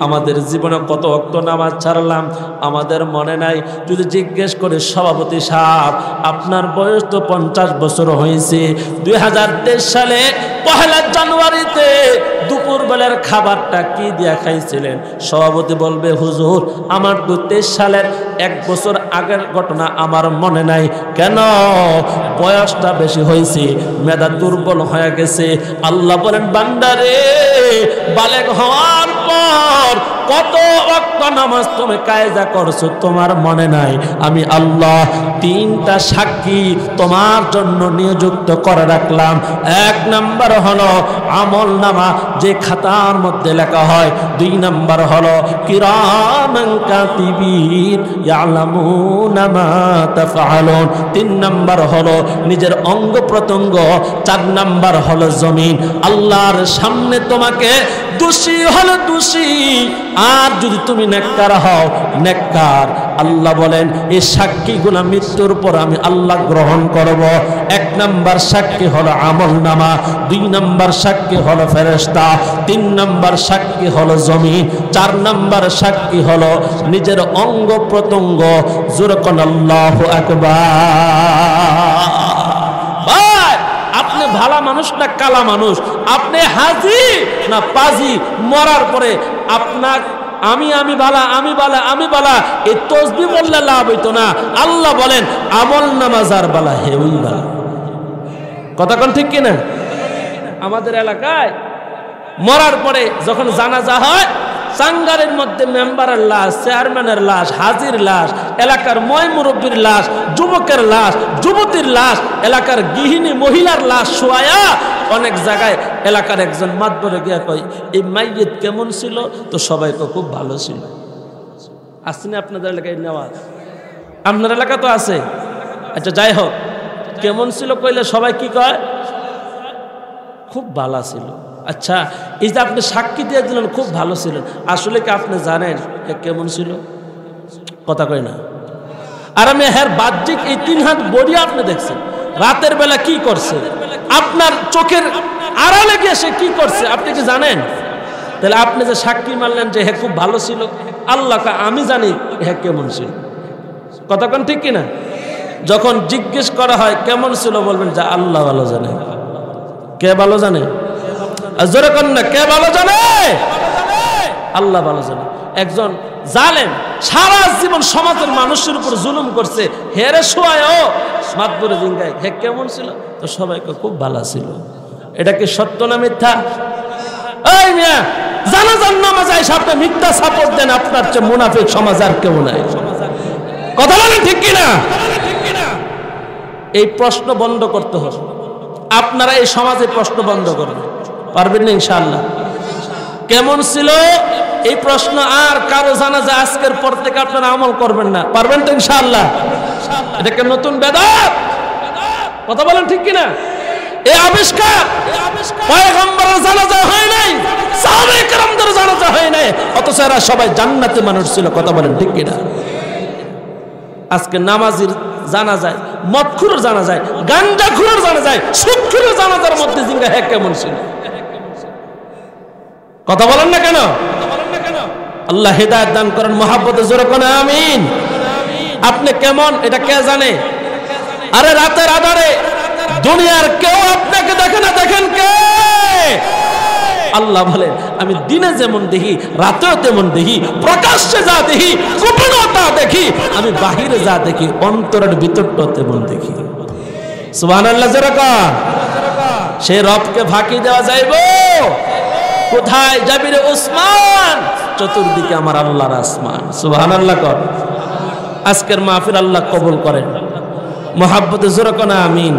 আমাদের জীবনে কত ওয়াক্ত নামাজ ছাড়লাম আমাদের মনে নাই। যদি জিজ্ঞেস করে সভাপতি সাহেব আপনার বয়স তো 50 বছর হয়েছে, 2023 সালে 1 জানুয়ারিতে দুপুরবেলার খাবারটা কি দিয়া খাইছিলেন? সভাপতি বলবে হুজুর আমার তো 23 সালের 1 বছর আগের ঘটনা আমার মনে নাই। কেন? বয়সটা বেশি হয়েছে, মেধা দুর্বল হয়ে গেছে। আল্লাহ বলেন বান্দারে বালেগ হওয়ার পর কত ওয়াক্ত নামাজ তুমি কায়দা করছো তোমার মনে নাই? আমি আল্লাহ 3টা সাক্ষী তোমার জন্য নিযুক্ত করে রাখলাম। 1 নাম্বার হলো আমল নামা, যে খাতার মধ্যে লেখা হয়। 2 নাম্বার হলো কিরামান কাতিবিন ইয়ালামুনা মা তাফআলুন। 3 নাম্বার হলো নিজের অঙ্গ প্রত্যঙ্গ। 4 নাম্বার হলো জমিন। আল্লাহর সামনে তোমাকে দোষী হলো দোষী, আর যদি তুমি নেককার হও নেককার। আল্লাহ বলেন এই সাক্ষীগুলো মৃত্যুর পর আমি আল্লাহ গ্রহণ করব। 1 নাম্বার সাক্ষী হলো আমল নামা, 2 নাম্বার সাক্ষী হলো ফেরেশতা, 3 নাম্বার সাক্ষী হলো জমিন, 4 নাম্বার সাক্ষী হলো নিজের অঙ্গ প্রত্যঙ্গ। জোরে কোন আল্লাহু আকবার। আপনি ভালা মানুষ না কালা মানুষ? আপনি হাজি না পাজি? মরার পরে আপনার আমি বালা আমি বালা আমি বালা এই তসবিহ বললে লাভ হইতো না। আল্লাহ বলেন আমল নামাজার বালা হে ওই বালা। কথা কোন ঠিক কিনা? আমাদের এলাকায় মরার পরে যখন জানাজা হয়, সাঙ্গারের মধ্যে মেম্বারের লাশ, চেয়ারম্যানের লাশ, হাজির লাশ, এলাকার ময় মুরব্বীর লাশ, যুবকের লাশ, যুবতীর লাশ, এলাকার গৃহিণী মহিলার লাশ শোয়া। অনেক জায়গায় এলাকার একজন মাতবরে গিয়া কয় এই মাইয়িত কেমন ছিল? তো সবাই খুব ভালো ছিল। আসেনি আপনাদের এলাকায় নেওয়াজ? আপনার এলাকা তো আছে। আচ্ছা যাই হোক, কেমন ছিল কইলে সবাই কি কয়? খুব ভালো ছিল। আচ্ছা এই যে আপনি সাক্ষী দিয়ে দিলেন খুব ভালো ছিলেন, আসলে কি আপনি জানেন কেমন ছিল? কথা কয় না। আর আমি হ্যাঁ বাহ্যিক এই 3 হাত বডি আপনি দেখছেন, রাতের বেলা কি করছে, আপনার চোখের আড়ালে গিয়ে সে কি করছে আপনি কি জানেন? তাহলে আপনি যে সাক্ষী মানলেন যে হ্যাঁ খুব ভালো ছিল, আল্লাহ আমি জানি হ্যাঁ কেমন ছিল। কথা কোন ঠিক কিনা? যখন জিজ্ঞেস করা হয় কেমন ছিল, বলবেন যে আল্লাহ ভালো জানে। কে ভালো জানে? জোরে কোন না, কে ভালো জানে? আল্লাহ ভালো জানে। একজন জালেম সারা জীবন সমাজের মানুষের উপর জুলুম করছে, হেরে শোয়ায় মাতবরে জিঙ্গায় হে কেমন ছিল? তো সবাইকে খুব ভালো ছিল। এটা কি সত্য না মিথ্যা? এই মিয়া জানাজার নামাজ আইসা আপনি মিথ্যা সাপোর্ট দেন, আপনার চেয়ে মুনাফিক সমাজ আর কেউ নাই। কথা বলেন ঠিক কিনা? এই প্রশ্ন বন্ধ করতে হবে। আপনারা এই সমাজে প্রশ্ন বন্ধ করবেন, পারবেন না ইনশাআল্লাহ? কেমন ছিল এই প্রশ্ন আর কারো জানা যায় আজকের পর থেকে আপনারা আমল করবেন না, পারবেন তো ইনশাআল্লাহ? এটাকে নতুন বেদাত। কথা বলেন ঠিক কিনা? এই আবিষ্কার পয়গম্বরের জানাজা হয় নাই, সাহাবায়ে কেরামদের জানাজা হয় নাই, অথচ এরা সবাই জান্নাতে মানুষ ছিল। কথা বলেন ঠিক কিনা? আজকে নামাজির জানা যায়, মদখুরের জানা যায়, গাঞ্জাখুরের জানা যায়, সুদখুরের জানাজার মধ্যে জিঙ্গা হ্যাঁ কেমন ছিল? কথা বলেন না কেন? আল্লাহ হেদায়েত দান করেন, মহাব্বতে জোরে কোন আমিন। আপনি কেমন এটা কে জানে? আরে রাতের আধারে দুনিয়ার কেউ আপনাকে দেখে না, দেখেন কে? আল্লাহ বলেন আমি দিনে যেমন দেখি রাতেও তেমন দেখি, প্রকাশ্যে যা দেখি গোপনেও তা দেখি, আমি বাহিরে যা দেখি অন্তরের ভিতরটা তেমন দেখি। সুবহানাল্লাহ জোরে কোন। সে রবকে ফাঁকি দেওয়া যাইবো? কোথায় যাবি রে ওসমান? চতুর্দিকে আমার আল্লাহর আসমান। সুবহানাল্লাহ কর। আজকের মাহফিল আল্লাহ কবুল করেন, মহাব্বতে জোরে কোন আমিন।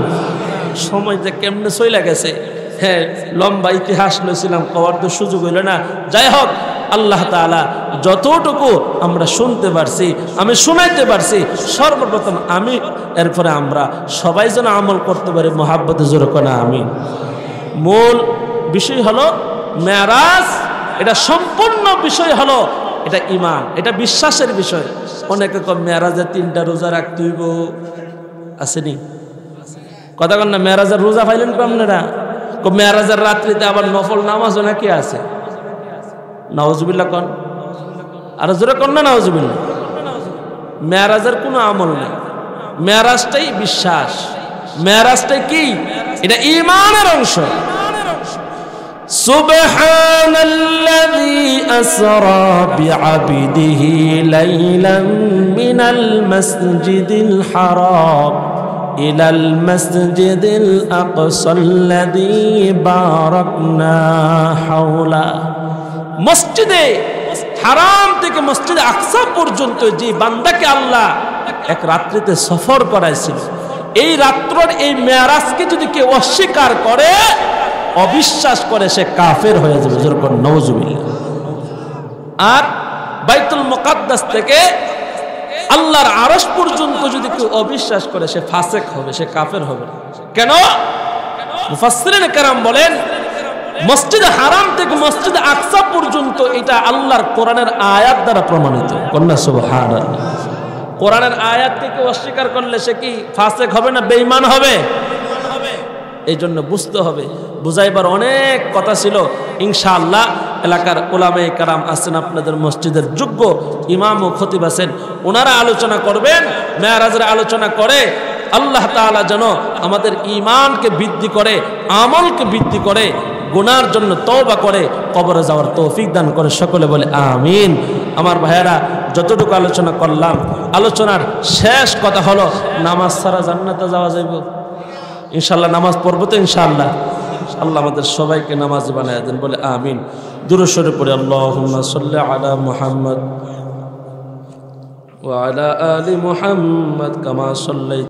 সময় যে কেমনে চলে গেছে, হ্যাঁ লম্বা ইতিহাস লইছিলাম, কওয়ার তো সুযোগ হইল না। যাই হোক, আল্লাহ তাআলা যতটুকু আমরা শুনতে পারছি, আমি শুনাইতে পারছি, সর্বপ্রথম আমি, এরপরে আমরা সবাই যেন আমল করতে পারি, মহাব্বতে জোরে কোন আমিন। মূল বিষয় হলো মেরাজ। এটা সম্পূর্ণ বিষয় হলো এটা ঈমান, এটা বিশ্বাসের বিষয়। অনেকে কম মেরাজে 3টা রোজা রাখতে হইব, আসেনি? কথা কন না, মেরাজের রোজা পাইলেন কো আপনারা? মেরাজের রাত্রিতে আবার নফল নামাজও নাকি আছে। নাউজুবিল্লাহ কন, আর জোরে কন না নাউজুবিল্লাহ। মেরাজের কোনো আমল নেই, মেরাজটাই বিশ্বাস, মেরাজটাই কি? এটা ঈমানের অংশ। সুবহানাল্লাযী আসরা বিআবদিহি লাইলাম মিনাল মাসজিদিল হারাম ইলাল মাসজিদিল আকসাল্লাযী বারাকনা হাওলা। মসজিদে হারাম থেকে মসজিদে আকসা পর্যন্ত যে বান্দাকে আল্লাহ এক রাত্রিতে সফর করাইছিল, এই রাত্রের এই মেরাজকে যদি কেউ অস্বীকার করে, অবিশ্বাস করে, সে কাফের হয়ে যাবে। যেরকম নাউজুবিল্লাহ। আর বাইতুল মুকাদ্দাস থেকে আল্লাহর আরশ পর্যন্ত যদি কেউ অবিশ্বাস করে, সে ফাসিক হবে, সে কাফের হবে। কেন? মুফাসসিরিন কেরাম বলেন, মসজিদ হারাম থেকে মসজিদ আকসা পর্যন্ত এটা আল্লাহর কোরআনের আয়াত দ্বারা প্রমাণিত। কন্যা সুবহানাল্লাহ। কোরআনের আয়াতকে কেউ অস্বীকার করলে সে কি ফাসিক হবে না বেঈমান হবে? এই জন্য বুঝতে হবে। বুঝাইবার অনেক কথা ছিল, ইনশাআল্লাহ এলাকার উলামায়ে কেরাম আছেন, আপনাদের মসজিদের যোগ্য ইমাম ও খতিব আছেন, ওনারা আলোচনা করবেন, মেরাজের আলোচনা করে আল্লাহ তাআলা যেন আমাদের ঈমানকে বৃদ্ধি করে, আমলকে বৃদ্ধি করে, গুনার জন্য তওবা করে কবরে যাওয়ার তৌফিক দান করে। সকলে বলে আমিন। আমার ভাইয়েরা, যতটুকু আলোচনা করলাম, আলোচনার শেষ কথা হলো, নামাজ ছাড়া জান্নাতে যাওয়া যাইব? ইনশাআল্লাহ নামাজ পড়বো তো ইনশাআল্লাহ। আল্লাহ আমাদের সবাইকে নামাজি বানায় দেন, বলে আমিন। দুরূদ শরীফ পড়ে আল্লাহুম্মা সাল্লি আলা মুহাম্মদ ওয়া আলা আলি মুহাম্মদ কামা সাল্লাইতা